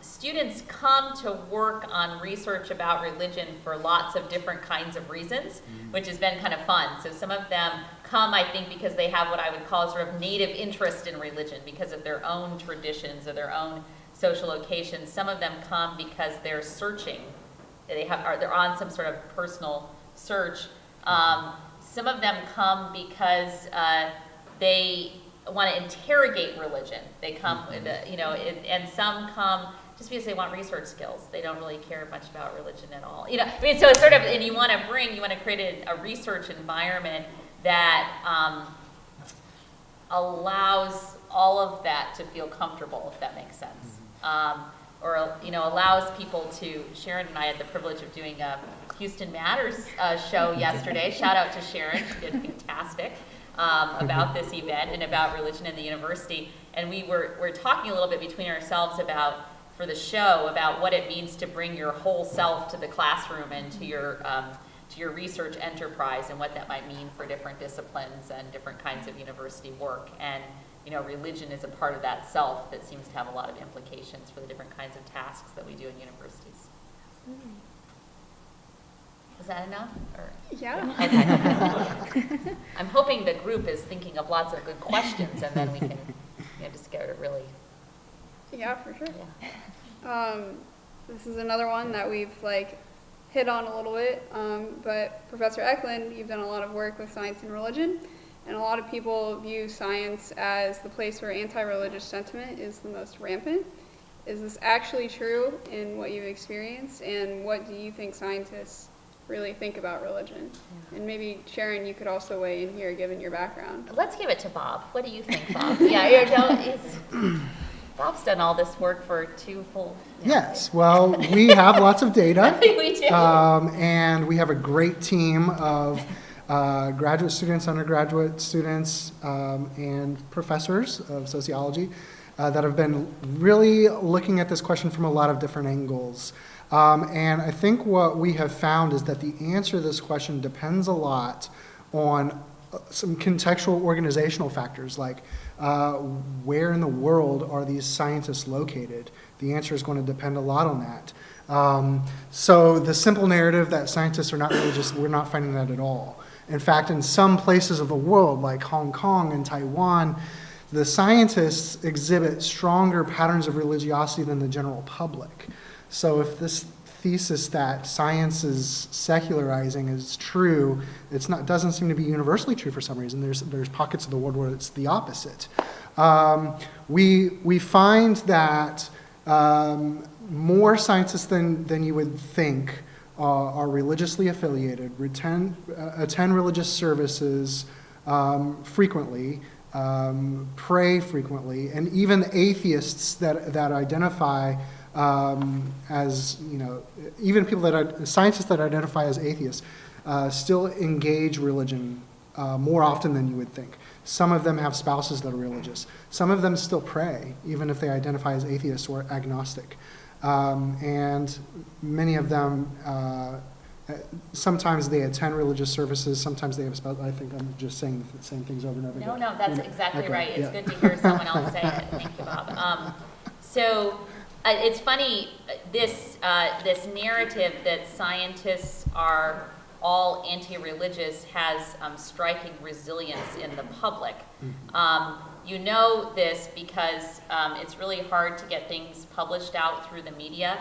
students come to work on research about religion for lots of different kinds of reasons, which has been kind of fun. So some of them come, I think, because they have what I would call sort of native interest in religion because of their own traditions or their own social locations. Some of them come because they're searching. They're on some sort of personal search. Some of them come because they want to interrogate religion. They come, and some come just because they want research skills. They don't really care much about religion at all. I mean, so it's sort of, and you want to create a research environment that allows all of that to feel comfortable, if that makes sense. Or allows people to. Sharon and I had the privilege of doing a Houston Matters show yesterday. Shout out to Sharon, she did fantastic about this event and about religion in the university. And we're talking a little bit between ourselves for the show about what it means to bring your whole self to the classroom and to your research enterprise, and what that might mean for different disciplines and different kinds of university work. And religion is a part of that self that seems to have a lot of implications for the different kinds of tasks that we do in universities. Was that enough? Or? Yeah. Okay. I'm hoping the group is thinking of lots of good questions, and then we can just get it really. Yeah, for sure. Yeah. This is another one that we've hit on a little bit, but Professor Eklund, you've done a lot of work with science and religion. And a lot of people view science as the place where anti-religious sentiment is the most rampant. Is this actually true in what you've experienced? And what do you think scientists really think about religion? And maybe, Sharon, you could also weigh in here, given your background. Let's give it to Bob. What do you think, Bob? Bob's done all this work for 2 full. Yes, well, we have lots of data. We do. And we have a great team of graduate students, undergraduate students, and professors of sociology that have been really looking at this question from a lot of different angles. And I think what we have found is that the answer to this question depends a lot on some contextual organizational factors, like where in the world are these scientists located? The answer is going to depend a lot on that. So the simple narrative that scientists are not religious, we're not finding that at all. In fact, in some places of the world, like Hong Kong and Taiwan, the scientists exhibit stronger patterns of religiosity than the general public. So if this thesis that science is secularizing is true, doesn't seem to be universally true for some reason. There's pockets of the world where it's the opposite. We find that more scientists than you would think are religiously affiliated, attend religious services frequently, pray frequently, and even atheists that identify as, even scientists that identify as atheists still engage religion more often than you would think. Some of them have spouses that are religious. Some of them still pray, even if they identify as atheists or agnostic. And many of them, sometimes they attend religious services, sometimes they have spouses. I think I'm just saying the same things over and over again. No, that's exactly okay, right. It's yeah. good to hear someone else say it. Thank you, Bob. It's funny, this narrative that scientists are all anti-religious has striking resilience in the public. You know this because it's really hard to get things published out through the media.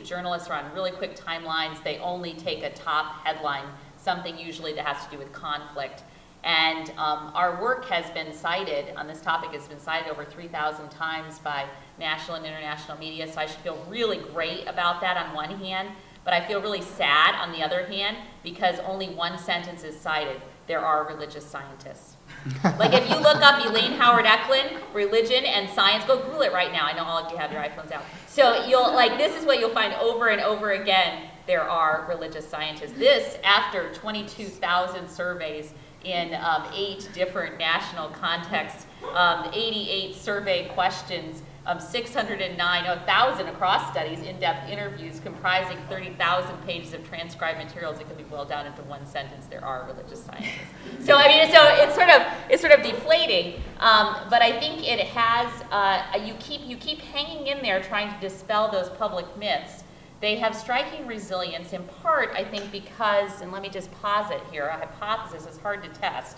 Journalists are on really quick timelines. They only take a top headline, something usually that has to do with conflict. And our work has been cited on this topic, has been cited over 3,000 times by national and international media, so I should feel really great about that on one hand, but I feel really sad on the other hand because only one sentence is cited: there are religious scientists. Like if you look up Elaine Howard Eklund, religion and science, go Google it right now. I know all of you have your iPhones out. So this is what you'll find over and over again: there are religious scientists. This after 22,000 surveys in 8 different national contexts, 88 survey questions, 609, 1,000 across studies, in-depth interviews comprising 30,000 pages of transcribed materials that can be boiled down into one sentence: there are religious scientists. So it's sort of deflating, but I think it has. You keep hanging in there trying to dispel those public myths. They have striking resilience in part, I think, because, and let me just posit here, a hypothesis is hard to test,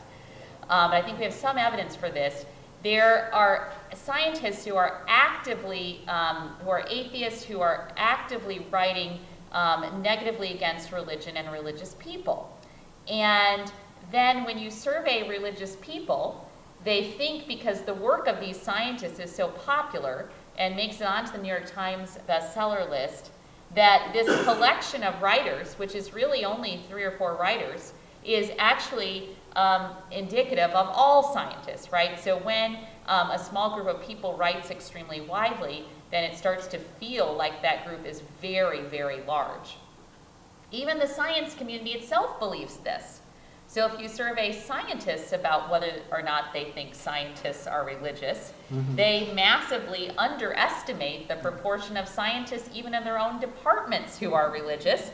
but I think we have some evidence for this. There are scientists who are actively, who are atheists, who are actively writing negatively against religion and religious people. And then when you survey religious people, they think because the work of these scientists is so popular and makes it onto the New York Times bestseller list, that this collection of writers, which is really only 3 or 4 writers, is actually indicative of all scientists, right? So when a small group of people writes extremely widely, then it starts to feel like that group is very, very large. Even the science community itself believes this. So if you survey scientists about whether or not they think scientists are religious, they massively underestimate the proportion of scientists even in their own departments who are religious,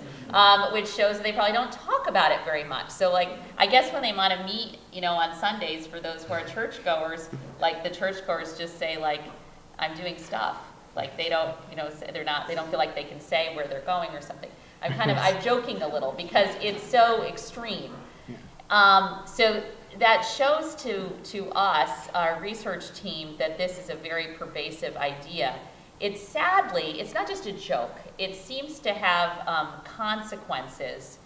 which shows they probably don't talk about it very much. So I guess when they want to meet, on Sundays, for those who are churchgoers, the churchgoers just say I'm doing stuff. They don't, they don't feel like they can say where they're going or something. I'm joking a little because it's so extreme. So that shows to us, our research team, that this is a very pervasive idea. It's not just a joke. It seems to have consequences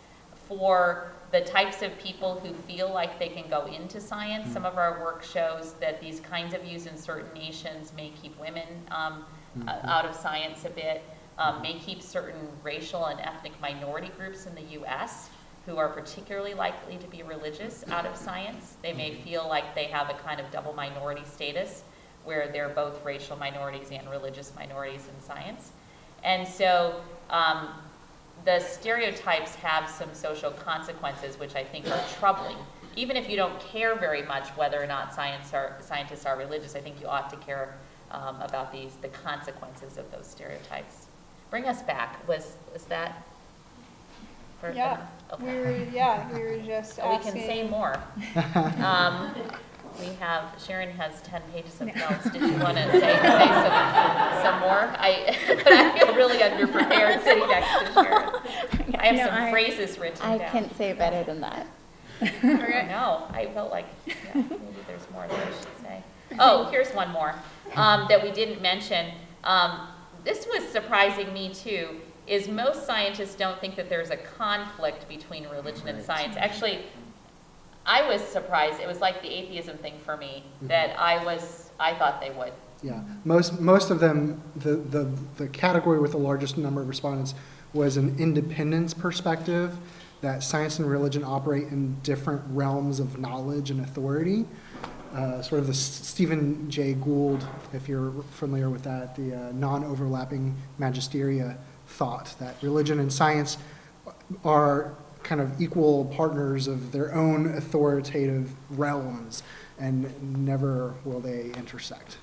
for the types of people who feel like they can go into science. Some of our work shows that these kinds of views in certain nations may keep women out of science a bit, may keep certain racial and ethnic minority groups in the U.S. who are particularly likely to be religious out of science. They may feel like they have a kind of double minority status where they're both racial minorities and religious minorities in science. And so the stereotypes have some social consequences which I think are troubling. Even if you don't care very much whether or not scientists are religious, I think you ought to care about the consequences of those stereotypes. bring us back. Was that? for- Yeah, Okay. we were just Oh, we asking. can say more. We have, Sharon has 10 pages of notes. Did you want to say some more? I feel really underprepared sitting next to Sharon. I have some phrases written down. I can't say better than that. Okay. No, I felt like, maybe there's more that I should say. Oh, here's one more that we didn't mention. This was surprising me too, is most scientists don't think that there's a conflict between religion and science. Actually, I was surprised. It was like the atheism thing for me, that I thought they would. Yeah, most of them, the category with the largest number of respondents was an independence perspective, that science and religion operate in different realms of knowledge and authority. Sort of the Stephen Jay Gould, if you're familiar with that, the non-overlapping magisteria thought, that religion and science are kind of equal partners of their own authoritative realms, and never will they intersect.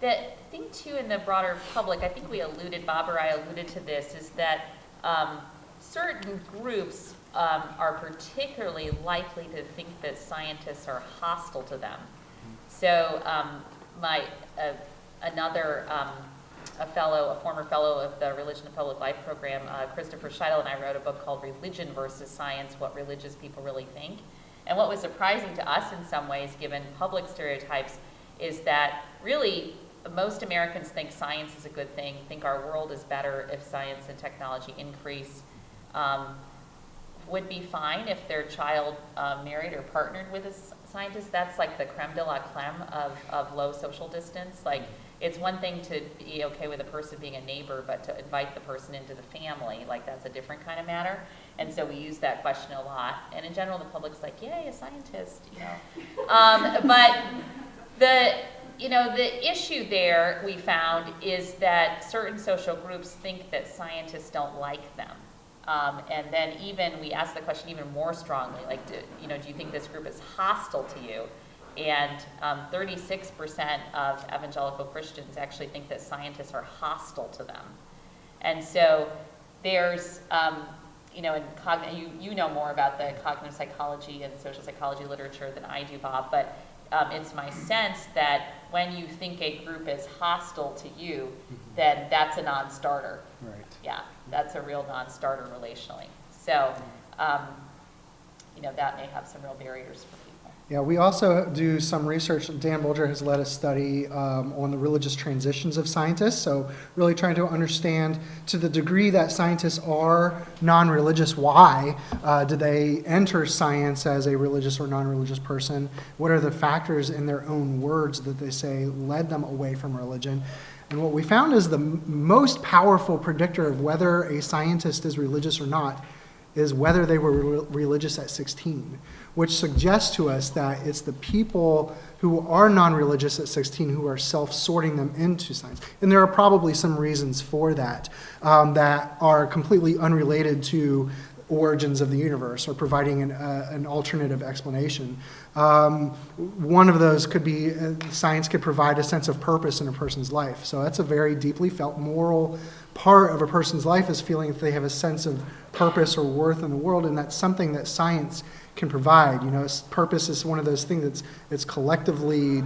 The thing too in the broader public, I think Bob or I alluded to this, is that certain groups are particularly likely to think that scientists are hostile to them. So a former fellow of the Religion and Public Life program, Christopher Scheidel, and I wrote a book called Religion versus Science, What Religious People Really Think. And what was surprising to us in some ways, given public stereotypes, is that really most Americans think science is a good thing, think our world is better if science and technology increase, would be fine if their child married or partnered with a scientist. That's like the creme de la creme of low social distance. Like, it's one thing to be okay with a person being a neighbor, but to invite the person into the family, like that's a different kind of matter. And so we use that question a lot. And in general, the public's like, yay, a scientist, you know. But the issue there we found is that certain social groups think that scientists don't like them. And then even we ask the question even more strongly, like, do you think this group is hostile to you? And 36% of evangelical Christians actually think that scientists are hostile to them. And so there's, you know more about the cognitive psychology and social psychology literature than I do, Bob, but it's my sense that when you think a group is hostile to you, then that's a non-starter. Right. Yeah, that's a real non-starter relationally. So, that may have some real barriers for people. Yeah, we also do some research. Dan Bolger has led a study on the religious transitions of scientists, so really trying to understand, to the degree that scientists are non-religious, why do they enter science as a religious or non-religious person? What are the factors in their own words that they say led them away from religion? And what we found is the most powerful predictor of whether a scientist is religious or not is whether they were religious at 16, which suggests to us that it's the people who are non-religious at 16 who are self-sorting them into science. And there are probably some reasons for that that are completely unrelated to origins of the universe or providing an alternative explanation. One of those could be science could provide a sense of purpose in a person's life. So that's a very deeply felt moral part of a person's life, is feeling that they have a sense of purpose or worth in the world, and that's something that science can provide. Purpose is one of those things that's collectively,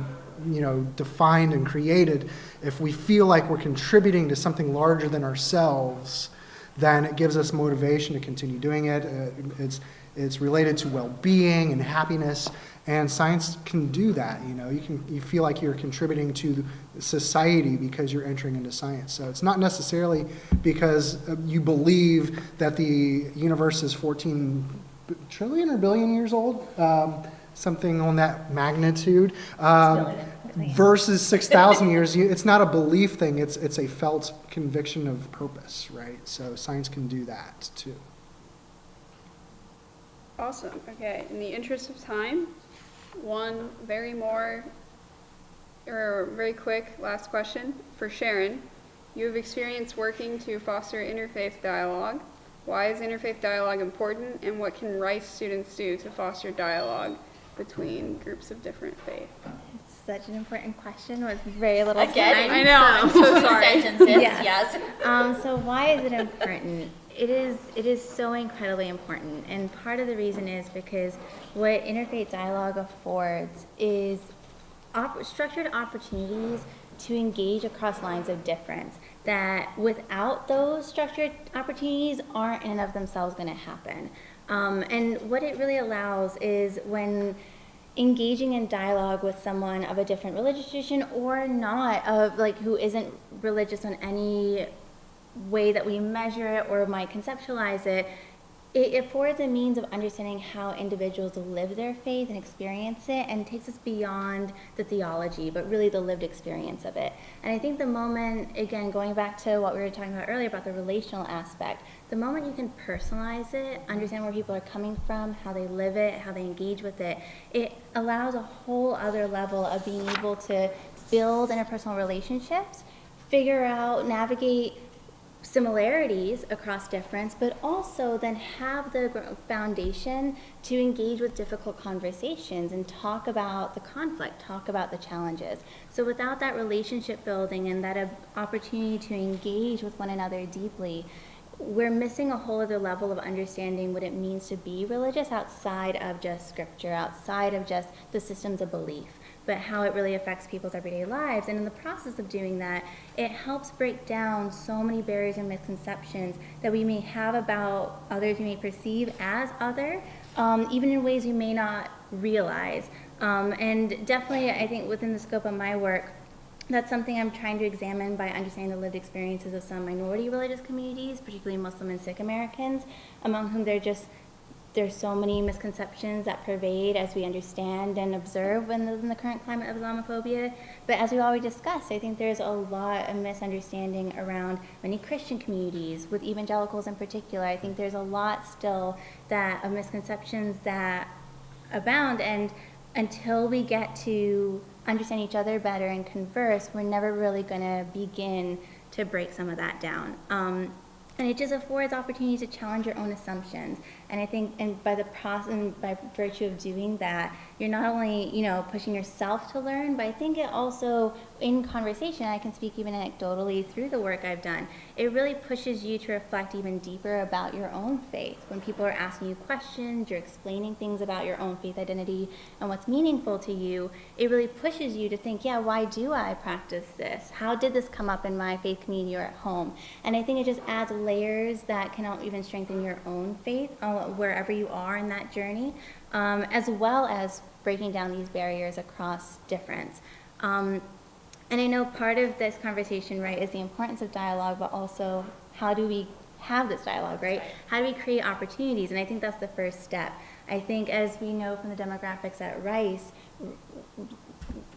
defined and created. If we feel like we're contributing to something larger than ourselves, then it gives us motivation to continue doing it. It's related to well-being and happiness, and science can do that. You feel like you're contributing to society because you're entering into science. So it's not necessarily because you believe that the universe is 14 trillion or billion years old, something on that magnitude, versus 6,000 years. It's not a belief thing. It's a felt conviction of purpose, right? So science can do that too. Awesome. Okay. In the interest of time, one very quick last question for Sharon. You have experience working to foster interfaith dialogue. Why is interfaith dialogue important, and what can Rice students do to foster dialogue between groups of different faith? It's such an important question with very little Again, time. I know, I'm so sorry. Sentences, Yes. yes. So why is it important? It is so incredibly important, and part of the reason is because what interfaith dialogue affords is structured opportunities to engage across lines of difference that without those structured opportunities aren't in and of themselves going to happen. And what it really allows is when engaging in dialogue with someone of a different religious tradition or not, of like who isn't religious in any way that we measure it or might conceptualize it, it affords a means of understanding how individuals live their faith and experience it, and takes us beyond the theology, but really the lived experience of it. And I think the moment, again, going back to what we were talking about earlier about the relational aspect, the moment you can personalize it, understand where people are coming from, how they live it, how they engage with it, it allows a whole other level of being able to build interpersonal relationships, figure out, navigate similarities across difference, but also then have the foundation to engage with difficult conversations and talk about the conflict, talk about the challenges. So without that relationship building and that opportunity to engage with one another deeply, we're missing a whole other level of understanding what it means to be religious outside of just scripture, outside of just the systems of belief, but how it really affects people's everyday lives. And in the process of doing that, it helps break down so many barriers and misconceptions that we may have about others we may perceive as other, even in ways we may not realize. And definitely, I think within the scope of my work, that's something I'm trying to examine by understanding the lived experiences of some minority religious communities, particularly Muslim and Sikh Americans, among whom there's so many misconceptions that pervade as we understand and observe in the current climate of Islamophobia. But as we already discussed, I think there's a lot of misunderstanding around many Christian communities, with evangelicals in particular. I think there's a lot still of misconceptions that abound, and until we get to understand each other better and converse, we're never really going to begin to break some of that down. And it just affords opportunities to challenge your own assumptions. And I think, and by the process, and by virtue of doing that, you're not only, pushing yourself to learn, but I think it also, in conversation, I can speak even anecdotally through the work I've done, it really pushes you to reflect even deeper about your own faith. When people are asking you questions, you're explaining things about your own faith identity and what's meaningful to you, it really pushes you to think, yeah, why do I practice this? How did this come up in my faith community or at home? And I think it just adds layers that can even strengthen your own faith wherever you are in that journey, as well as breaking down these barriers across difference. And I know part of this conversation, right, is the importance of dialogue, but also how do we have this dialogue, right? How do we create opportunities? And I think that's the first step. I think, as we know from the demographics at Rice,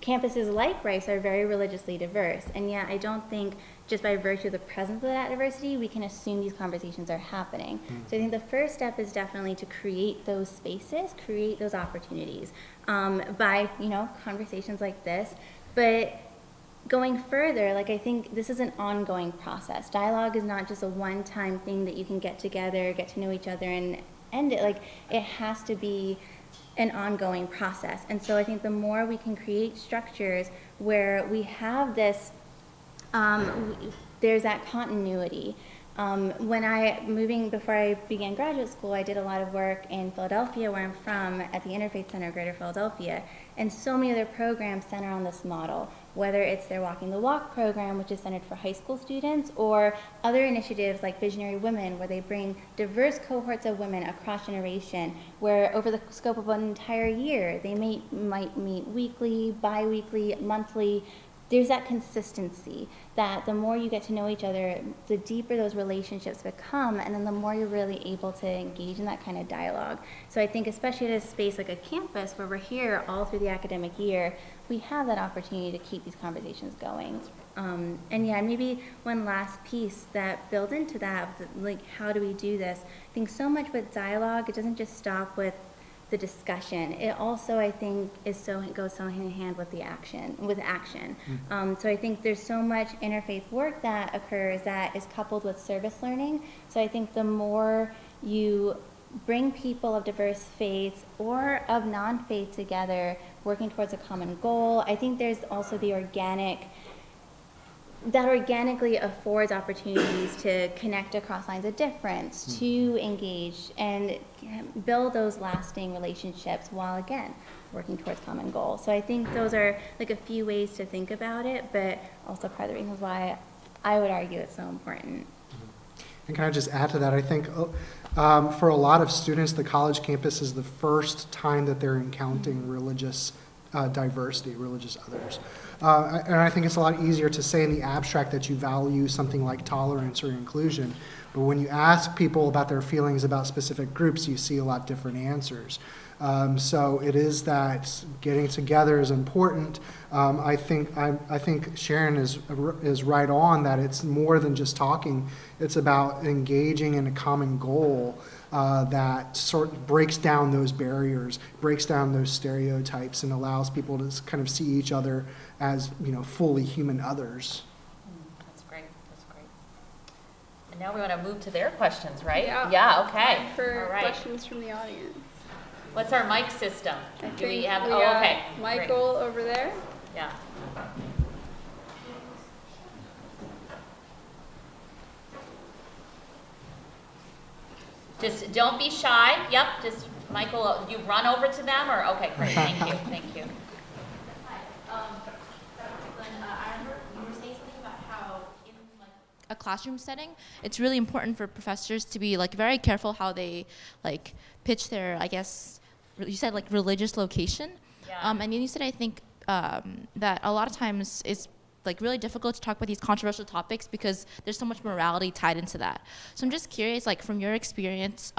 campuses like Rice are very religiously diverse, and yet I don't think just by virtue of the presence of that diversity we can assume these conversations are happening. So I think the first step is definitely to create those spaces, create those opportunities by conversations like this. But going further, I think this is an ongoing process. Dialogue is not just a one-time thing that you can get together, get to know each other, and end it. It has to be an ongoing process. And so I think the more we can create structures where we have this, there's that continuity. Before I began graduate school, I did a lot of work in Philadelphia, where I'm from, at the Interfaith Center of Greater Philadelphia, and so many other programs center on this model, whether it's their Walking the Walk program, which is centered for high school students, or other initiatives like Visionary Women, where they bring diverse cohorts of women across generation, where over the scope of an entire year, they might meet weekly, bi-weekly, monthly. There's that consistency that the more you get to know each other, the deeper those relationships become, and then the more you're really able to engage in that kind of dialogue. So I think especially at a space like a campus where we're here all through the academic year, we have that opportunity to keep these conversations going. And yeah, maybe one last piece that builds into that, how do we do this? I think so much with dialogue, it doesn't just stop with the discussion. It also, I think, goes so hand in hand with action. So I think there's so much interfaith work that occurs that is coupled with service learning. So I think the more you bring people of diverse faiths or of non-faith together, working towards a common goal. I think there's also the that organically affords opportunities to connect across lines of difference, to engage and build those lasting relationships while, again, working towards common goals. So I think those are like a few ways to think about it, but also part of the reasons why I would argue it's so important. And can I just add to that? I think for a lot of students, the college campus is the first time that they're encountering religious diversity, religious others. And I think it's a lot easier to say in the abstract that you value something like tolerance or inclusion, but when you ask people about their feelings about specific groups, you see a lot different answers. So it is that getting together is important. I think Sharon is right on that it's more than just talking. It's about engaging in a common goal that sort of breaks down those barriers, breaks down those stereotypes, and allows people to kind of see each other as, fully human others. That's great. That's great. And now we want to move to their questions, right? Yeah. Okay. Time for All right. questions from the audience. What's our mic system? I Do we think have? we got Okay. Michael Great. over there. Yeah. Just don't be shy. Yep. Just Michael, you run over to them, or okay, great. Thank you. Thank you. I remember you were saying something about how in like a classroom setting, it's really important for professors to be like very careful how they like pitch their, I guess, you said like religious location. Yeah. And then you said, I think that a lot of times it's like really difficult to talk about these controversial topics because there's so much morality tied into that. So I'm just curious, like from your experience,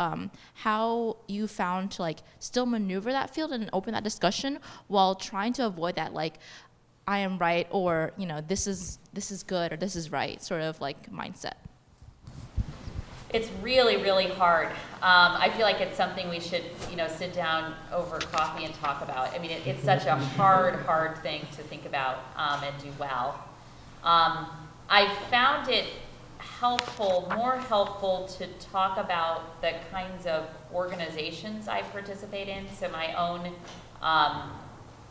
how you found to like still maneuver that field and open that discussion while trying to avoid that like I am right, or this is good, or this is right sort of like mindset. It's really, really hard. I feel like it's something we should, sit down over coffee and talk about. I mean, it's such a hard thing to think about and do well. I found it more helpful to talk about the kinds of organizations I participate in. So my own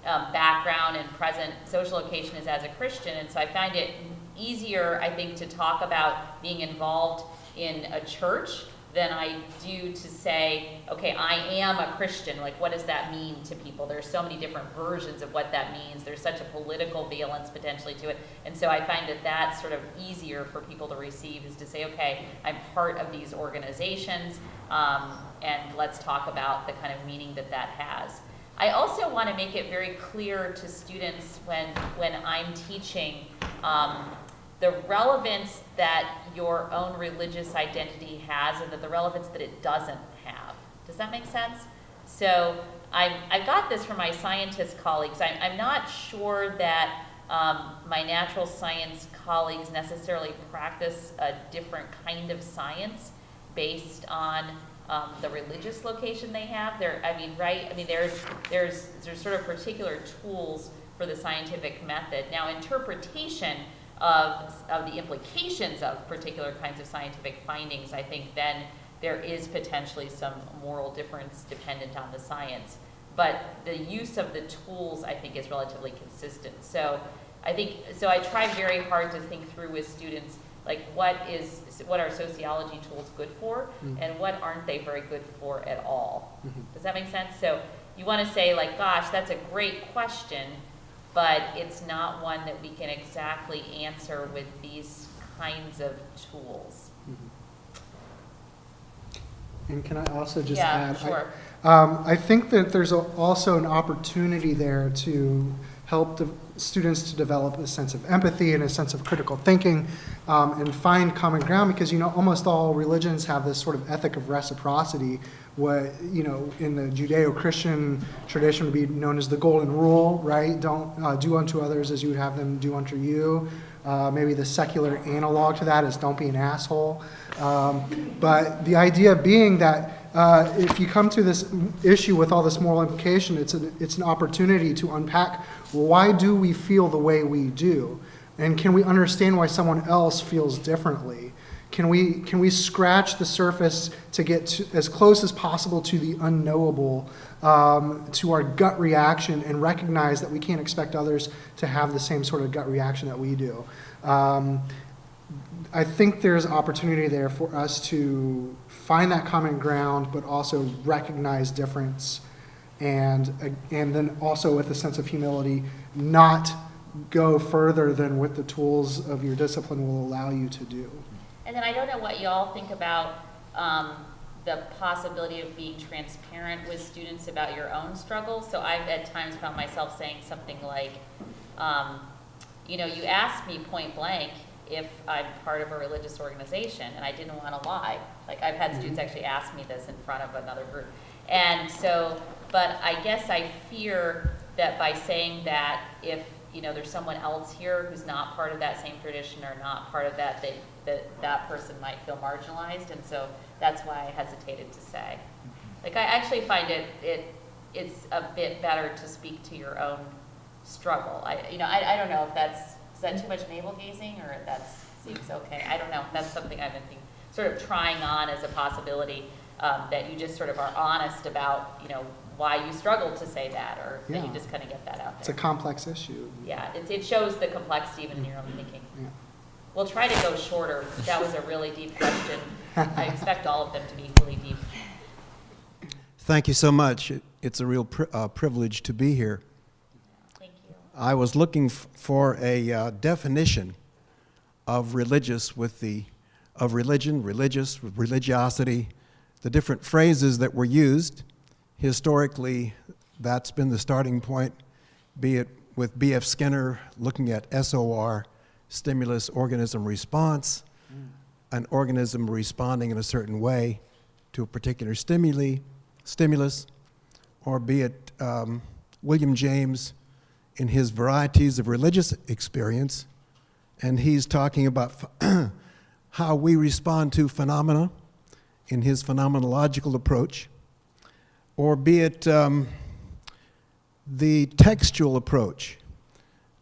background and present social location is as a Christian, and so I find it easier, I think, to talk about being involved in a church than I do to say, okay, I am a Christian. Like, what does that mean to people? There's so many different versions of what that means. There's such a political valence potentially to it. And so I find that that's sort of easier for people to receive, is to say, okay, I'm part of these organizations, and let's talk about the kind of meaning that has. I also want to make it very clear to students when I'm teaching the relevance that your own religious identity has and the relevance that it doesn't have. Does that make sense? So I got this from my scientist colleagues. I'm not sure that my natural science colleagues necessarily practice a different kind of science based on the religious location they have. There's sort of particular tools for the scientific method. Now, interpretation of the implications of particular kinds of scientific findings, I think then there is potentially some moral difference dependent on the science. But the use of the tools, I think, is relatively consistent. So I try very hard to think through with students, like what are sociology tools good for, and what aren't they very good for at all? Does that make sense? So you want to say, like, gosh, that's a great question, but it's not one that we can exactly answer with these kinds of tools. And can I also just Yeah, add? sure. I think that there's also an opportunity there to help the students to develop a sense of empathy and a sense of critical thinking, and find common ground, because almost all religions have this sort of ethic of reciprocity, what in the Judeo-Christian tradition would be known as the golden rule, right? Don't do unto others as you would have them do unto you. Maybe the secular analog to that is don't be an asshole. But the idea being that if you come to this issue with all this moral implication, it's an opportunity to unpack, why do we feel the way we do? And can we understand why someone else feels differently? can we scratch the surface to get as close as possible to the unknowable, to our gut reaction, and recognize that we can't expect others to have the same sort of gut reaction that we do. I think there's opportunity there for us to find that common ground, but also recognize difference, and then also with a sense of humility, not go further than what the tools of your discipline will allow you to do. And then I don't know what y'all think about the possibility of being transparent with students about your own struggles. So I've at times found myself saying something like, you asked me point blank if I'm part of a religious organization, and I didn't want to lie. Like, I've had students actually ask me this in front of another group. And so, but I guess I fear that by saying that, if there's someone else here who's not part of that same tradition or not part of that, that person might feel marginalized, and so that's why I hesitated to say. Like, I actually find it's a bit better to speak to your own struggle. I don't know if is that too much navel gazing, or that seems okay. I don't know. That's something I've been sort of trying on as a possibility, that you just sort of are honest about, why you struggle to say that, or that you just kind of get that out there. It's a complex issue. Yeah, it shows the complexity even in your own thinking. Yeah. We'll try to go shorter. That was a really deep question. I expect all of them to be equally deep. Thank you so much. It's a real privilege to be here. Thank you. I was looking for a definition of religious of religion, religious, with religiosity, the different phrases that were used. Historically, that's been the starting point, be it with B.F. Skinner looking at SOR, stimulus, organism, response, an organism responding in a certain way to a particular stimulus, or be it William James in his varieties of religious experience, and he's talking about how we respond to phenomena in his phenomenological approach, or be it the textual approach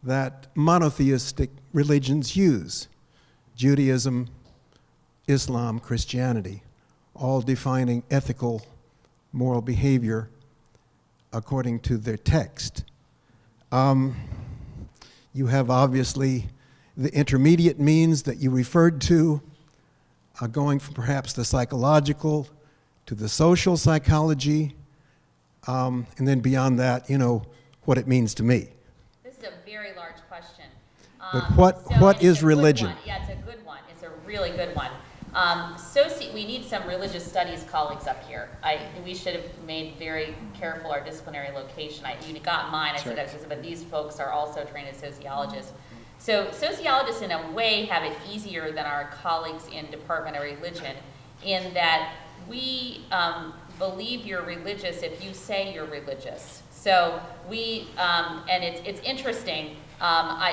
that monotheistic religions use, Judaism, Islam, Christianity, all defining ethical, moral behavior according to their text. You have obviously the intermediate means that you referred to, going from perhaps the psychological to the social psychology, and then beyond that, what it means to me. This is a very large question. But what is religion? Yeah, it's a good one. It's a really good one. We need some religious studies colleagues up here. We should have made very careful our disciplinary location. You got mine. I said, but these folks are also trained as sociologists. So sociologists, in a way, have it easier than our colleagues in Department of Religion, in that we believe you're religious if you say you're religious. So and it's interesting.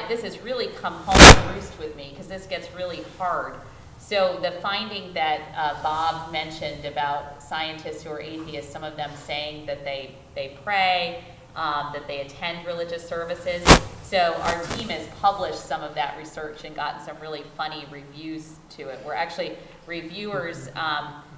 This has really come home to roost with me, because this gets really hard. So the finding that Bob mentioned about scientists who are atheists, some of them saying that they pray, that they attend religious services. So our team has published some of that research and gotten some really funny reviews to it, where actually reviewers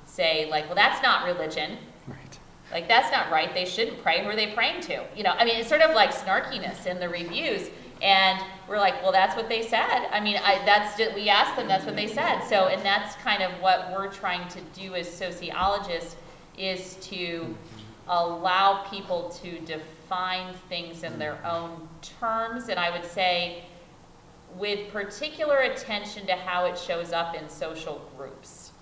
say, like, well, that's not religion. Right. Like, that's not right. They shouldn't pray. Who are they praying to? It's sort of like snarkiness in the reviews. And we're like, well, that's what they said. We asked them, that's what they said. So, and that's kind of what we're trying to do as sociologists, is to allow people to define things in their own terms. And I would say, with particular attention to how it shows up in social groups.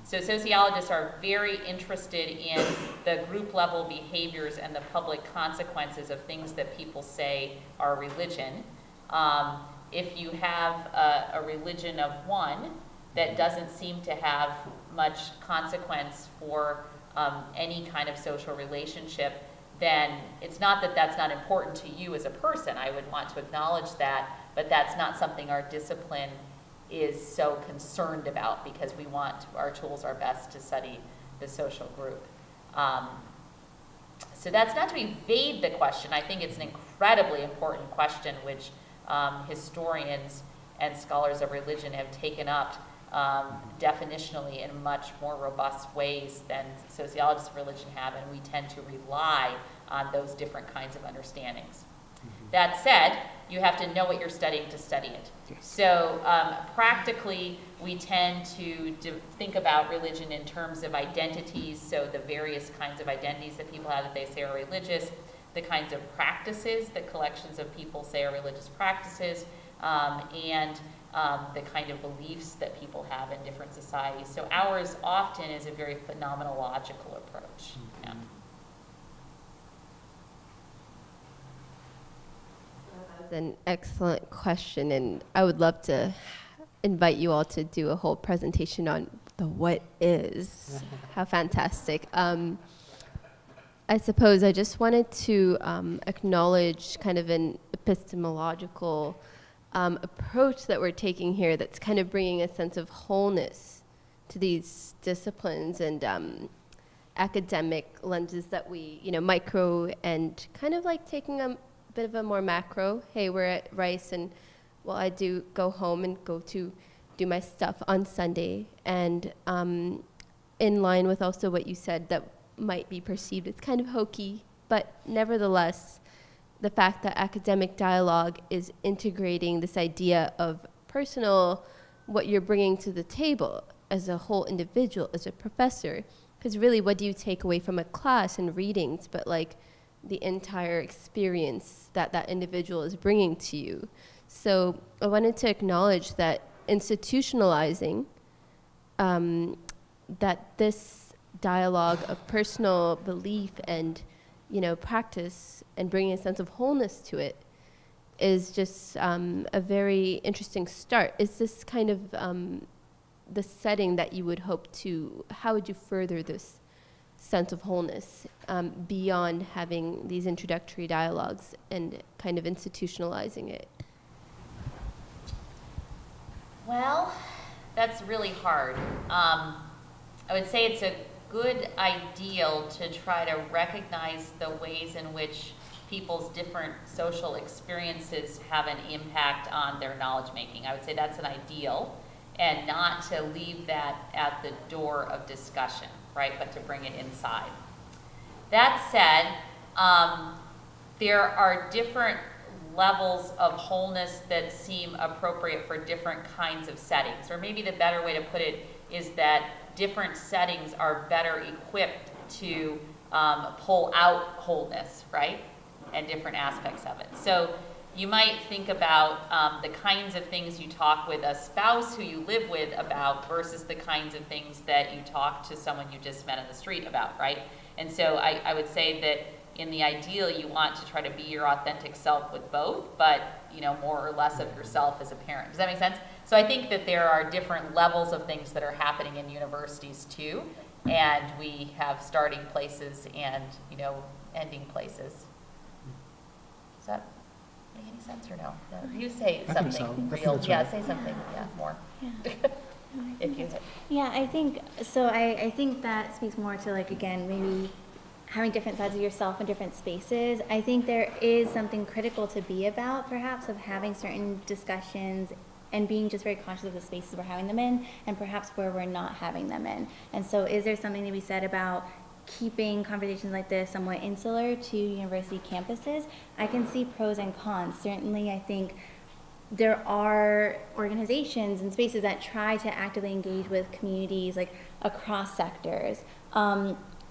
So sociologists are very interested in the group level behaviors and the public consequences of things that people say are religion. If you have a religion of one that doesn't seem to have much consequence for any kind of social relationship, then it's not that that's not important to you as a person. I would want to acknowledge that, but that's not something our discipline is so concerned about, because we want our tools our best to study the social group. So that's not to evade the question. I think it's an incredibly important question, which historians and scholars of religion have taken up definitionally in much more robust ways than sociologists of religion have, and we tend to rely on those different kinds of understandings. That said, you have to know what you're studying to study it. So practically, we tend to think about religion in terms of identities, so the various kinds of identities that people have that they say are religious, the kinds of practices that collections of people say are religious practices, and the kind of beliefs that people have in different societies. So ours often is a very phenomenological approach. Yeah. That's an excellent question, and I would love to invite you all to do a whole presentation on the what is. How fantastic. I suppose I just wanted to acknowledge kind of an epistemological approach that we're taking here that's kind of bringing a sense of wholeness to these disciplines and academic lenses that we, micro and kind of like taking a bit of a more macro. Hey, we're at Rice, and well, I do go home and go to do my stuff on Sunday, and in line with also what you said that might be perceived as kind of hokey, but nevertheless, the fact that academic dialogue is integrating this idea of personal, what you're bringing to the table as a whole individual, as a professor, because really what do you take away from a class and readings, but like the entire experience that that individual is bringing to you. So I wanted to acknowledge that institutionalizing that this dialogue of personal belief and practice and bringing a sense of wholeness to it is just a very interesting start. Is this kind of the setting that you would hope to, how would you further this sense of wholeness beyond having these introductory dialogues and kind of institutionalizing it? Well, that's really hard. I would say it's a good ideal to try to recognize the ways in which people's different social experiences have an impact on their knowledge making. I would say that's an ideal, and not to leave that at the door of discussion, right, but to bring it inside. That said, there are different levels of wholeness that seem appropriate for different kinds of settings, or maybe the better way to put it is that different settings are better equipped to pull out wholeness, right? And different aspects of it. So you might think about the kinds of things you talk with a spouse who you live with about versus the kinds of things that you talk to someone you just met on the street about, right? And so I would say that in the ideal, you want to try to be your authentic self with both, but more or less of yourself as a parent. Does that make sense? So I think that there are different levels of things that are happening in universities too, and we have starting places and ending places. Does that make any sense or no? No. You say something so. real. Yeah, say something. Yeah, more. Yeah. If you. Yeah, I think so. I think that speaks more to again maybe having different sides of yourself in different spaces. I think there is something critical to be about, perhaps, of having certain discussions and being just very conscious of the spaces we're having them in, and perhaps where we're not having them in. And so is there something to be said about keeping conversations like this somewhat insular to university campuses? I can see pros and cons. Certainly, I think there are organizations and spaces that try to actively engage with communities across sectors.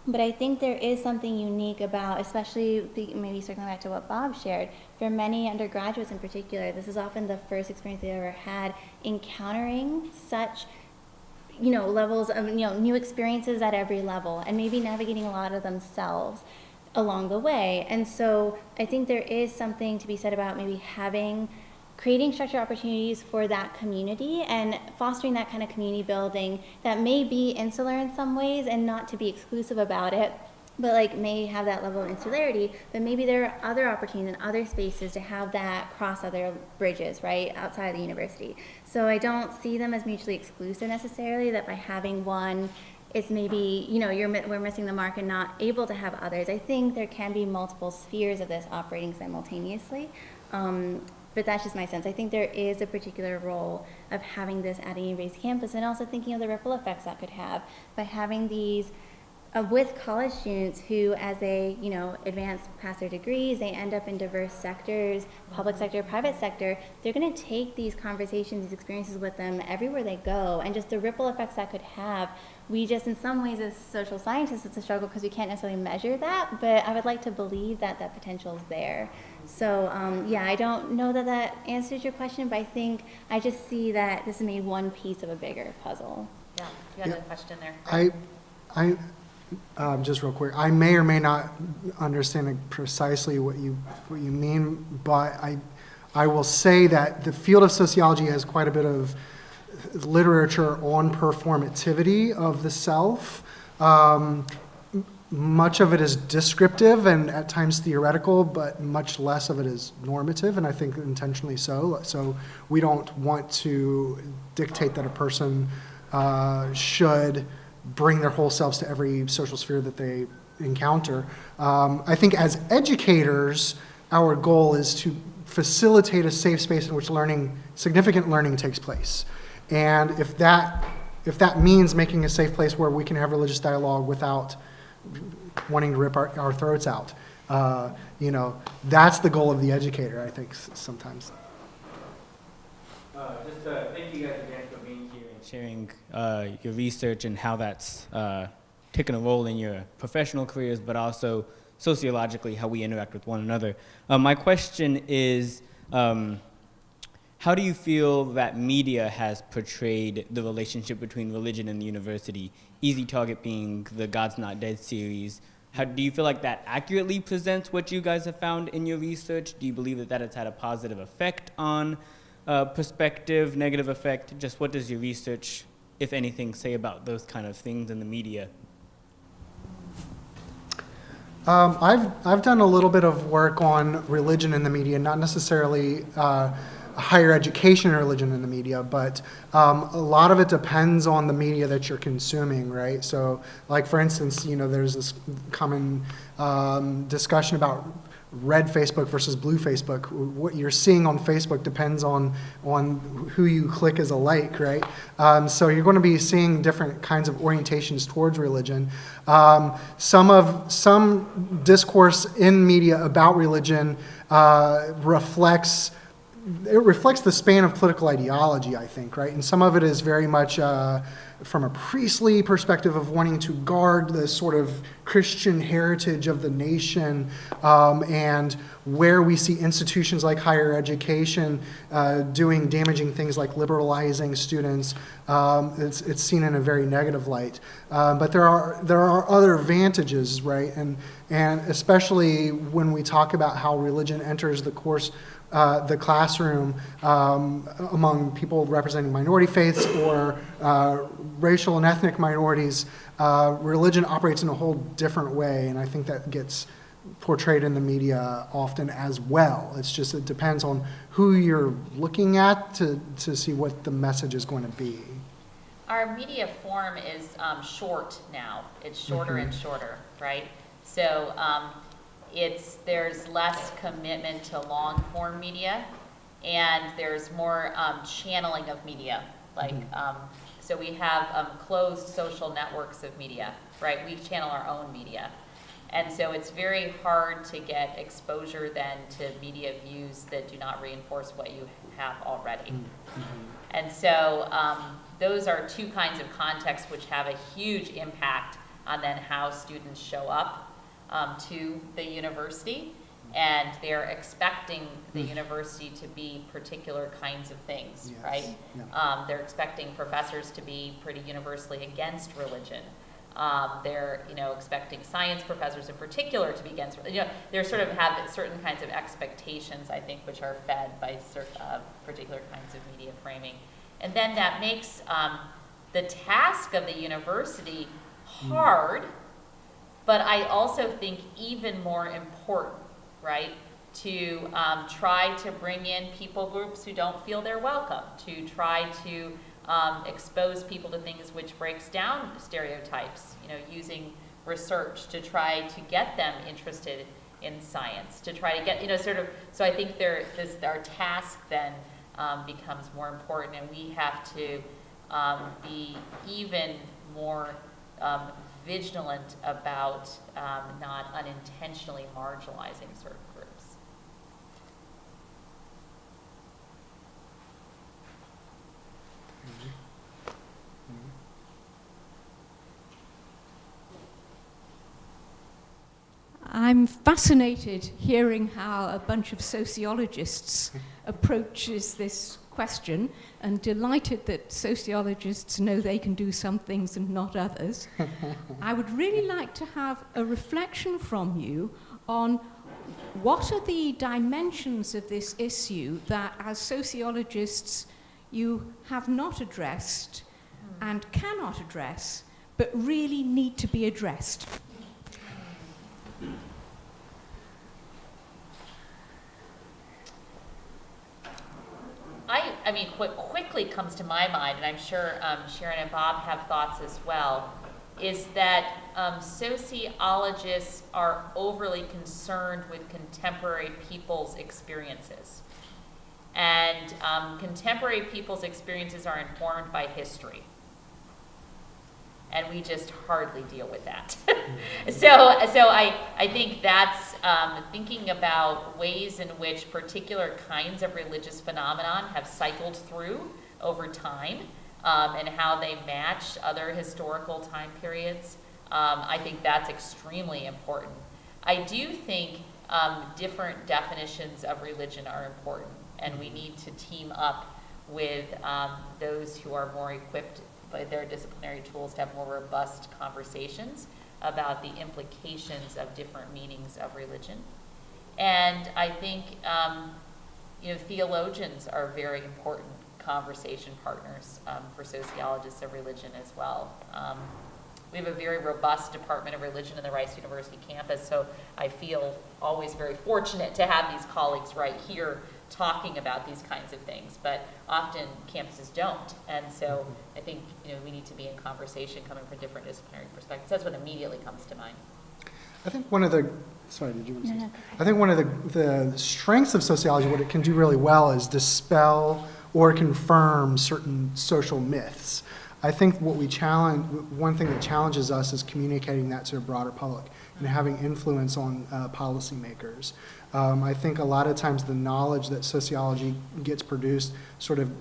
But I think there is something unique about, especially maybe circling back to what Bob shared, for many undergraduates in particular, this is often the first experience they've ever had encountering such levels of new experiences at every level, and maybe navigating a lot of themselves along the way. And so I think there is something to be said about maybe creating structured opportunities for that community and fostering that kind of community building that may be insular in some ways and not to be exclusive about it, but may have that level of insularity, but maybe there are other opportunities in other spaces to have that cross other bridges, right, outside of the university. So I don't see them as mutually exclusive necessarily, that by having one, it's maybe, we're missing the mark and not able to have others. I think there can be multiple spheres of this operating simultaneously. But that's just my sense. I think there is a particular role of having this at a university campus, and also thinking of the ripple effects that could have by having these with college students who, as they, advance past their degrees, they end up in diverse sectors, public sector, private sector. They're going to take these conversations, these experiences with them everywhere they go, and just the ripple effects that could have. We just, in some ways, as social scientists, it's a struggle because we can't necessarily measure that, but I would like to believe that that potential is there. So, I don't know that that answers your question, but I just see that this is made one piece of a bigger puzzle. Yeah, you had a question there. Just real quick, I may or may not understand precisely what you mean, but I will say that the field of sociology has quite a bit of literature on performativity of the self. Much of it is descriptive and at times theoretical, but much less of it is normative, and I think intentionally so. So we don't want to dictate that a person should bring their whole selves to every social sphere that they encounter. I think as educators, our goal is to facilitate a safe space in which significant learning takes place. And if that means making a safe place where we can have religious dialogue without wanting to rip our throats out, that's the goal of the educator, I think, sometimes. Thank you guys again for being here and sharing your research and how that's taken a role in your professional careers, but also sociologically how we interact with one another. My question is, how do you feel that media has portrayed the relationship between religion and the university? Easy Target being the God's Not Dead series. Do you feel like that accurately presents what you guys have found in your research? Do you believe that that has had a positive effect on perspective, negative effect? Just what does your research, if anything, say about those kind of things in the media? I've done a little bit of work on religion in the media, not necessarily higher education and religion in the media, but a lot of it depends on the media that you're consuming, right? So, like for instance, there's this common discussion about red Facebook versus blue Facebook. What you're seeing on Facebook depends on who you click as a like, right? So you're going to be seeing different kinds of orientations towards religion. Some discourse in media about religion reflects the span of political ideology, I think, right? And some of it is very much from a priestly perspective of wanting to guard the sort of Christian heritage of the nation, and where we see institutions like higher education doing damaging things like liberalizing students, it's seen in a very negative light. But there are other advantages, right? And especially when we talk about how religion enters the classroom among people representing minority faiths or racial and ethnic minorities, religion operates in a whole different way, and I think that gets portrayed in the media often as well. It depends on who you're looking at to see what the message is going to be. Our media form is short now. It's shorter and shorter, right? So there's less commitment to long form media, and there's more channeling of media. So we have closed social networks of media, right? We channel our own media. And so it's very hard to get exposure then to media views that do not reinforce what you have already. And so those are two kinds of contexts which have a huge impact on then how students show up to the university, and they're expecting the university to be particular kinds of things, yes. Right? Yeah. They're expecting professors to be pretty universally against religion. They're expecting science professors in particular to be against. They sort of have certain kinds of expectations, I think, which are fed by particular kinds of media framing, and then that makes the task of the university hard. But I also think even more important, right, to try to bring in people groups who don't feel they're welcome, to try to expose people to things which breaks down stereotypes, using research to try to get them interested in science to try to get, sort of, so I think our task then becomes more important, and we have to be even more vigilant about not unintentionally marginalizing certain groups. I'm fascinated hearing how a bunch of sociologists approaches this question, and delighted that sociologists know they can do some things and not others. I would really like to have a reflection from you on what are the dimensions of this issue that, as sociologists, you have not addressed and cannot address, but really need to be addressed. I mean, what quickly comes to my mind, and I'm sure Sharon and Bob have thoughts as well, is that sociologists are overly concerned with contemporary people's experiences. And contemporary people's experiences are informed by history. And we just hardly deal with that. So I think that's thinking about ways in which particular kinds of religious phenomenon have cycled through over time, and how they match other historical time periods. I think that's extremely important. I do think different definitions of religion are important, and we need to team up with those who are more equipped by their disciplinary tools to have more robust conversations about the implications of different meanings of religion. And I think theologians are very important conversation partners for sociologists of religion as well. We have a very robust Department of Religion in the Rice University campus, so I feel always very fortunate to have these colleagues right here talking about these kinds of things, but often campuses don't. And so I think we need to be in conversation coming from different disciplinary perspectives. That's what immediately comes to mind. I think one of the, sorry, did you want to say something? I think one of the strengths of sociology, what it can do really well, is dispel or confirm certain social myths. I think what we challenge, one thing that challenges us is communicating that to a broader public and having influence on policymakers. I think a lot of times the knowledge that sociology gets produced sort of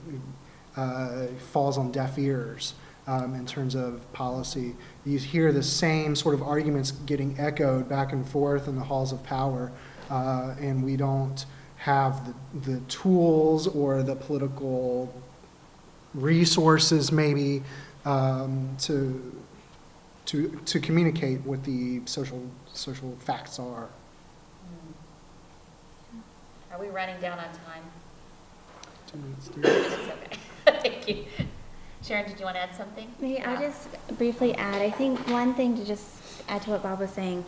falls on deaf ears in terms of policy. You hear the same sort of arguments getting echoed back and forth in the halls of power, and we don't have the tools or the political resources maybe to communicate what the social facts are. Are we running down on time? 2 minutes, 3 2 minutes. minutes, okay. Thank you. Sharon, did you want to add something? Maybe I'll just briefly add, I think one thing to just add to what Bob was saying,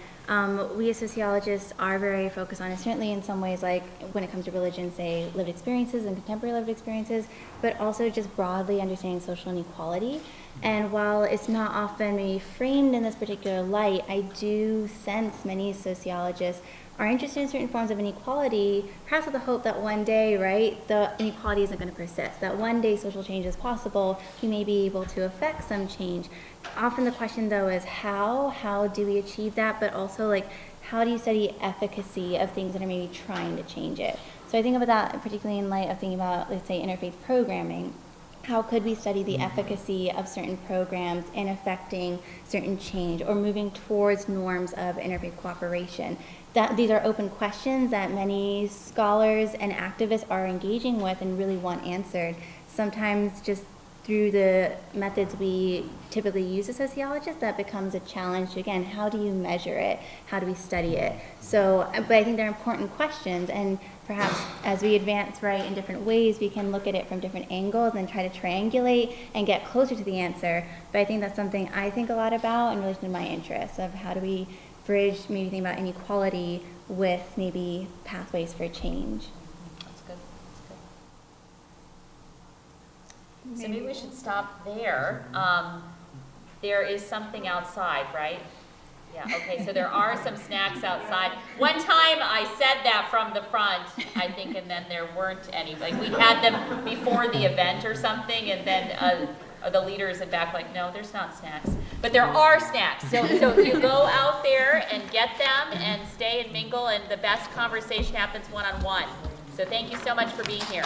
we as sociologists are very focused on it, certainly in some ways, like when it comes to religion, say lived experiences and contemporary lived experiences, but also just broadly understanding social inequality. And while it's not often maybe framed in this particular light, I do sense many sociologists are interested in certain forms of inequality, perhaps with the hope that one day, right, the inequality isn't going to persist, that one day social change is possible, we may be able to affect some change. Often the question, though, is how do we achieve that, but also, like, how do you study efficacy of things that are maybe trying to change it? So I think about that particularly in light of thinking about, let's say, interfaith programming. How could we study the efficacy of certain programs in affecting certain change or moving towards norms of interfaith cooperation? These are open questions that many scholars and activists are engaging with and really want answered. Sometimes just through the methods we typically use as sociologists, that becomes a challenge. Again, how do you measure it? How do we study it? So, but I think they're important questions, and perhaps as we advance, right, in different ways, we can look at it from different angles and try to triangulate and get closer to the answer. But I think that's something I think a lot about in relation to my interests of how do we bridge, maybe think about inequality with maybe pathways for change. That's good. That's good. So maybe we should stop there. There is something outside, right? Yeah, okay, so there are some snacks outside. One time I said that from the front, I think, and then there weren't any. Like, we had them before the event or something, and then the leaders in back like, no, there's not snacks. But there are snacks. So you go out there and get them and stay and mingle, and the best conversation happens one-on-one. So thank you so much for being here.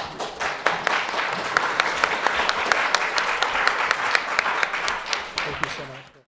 Thank you so much.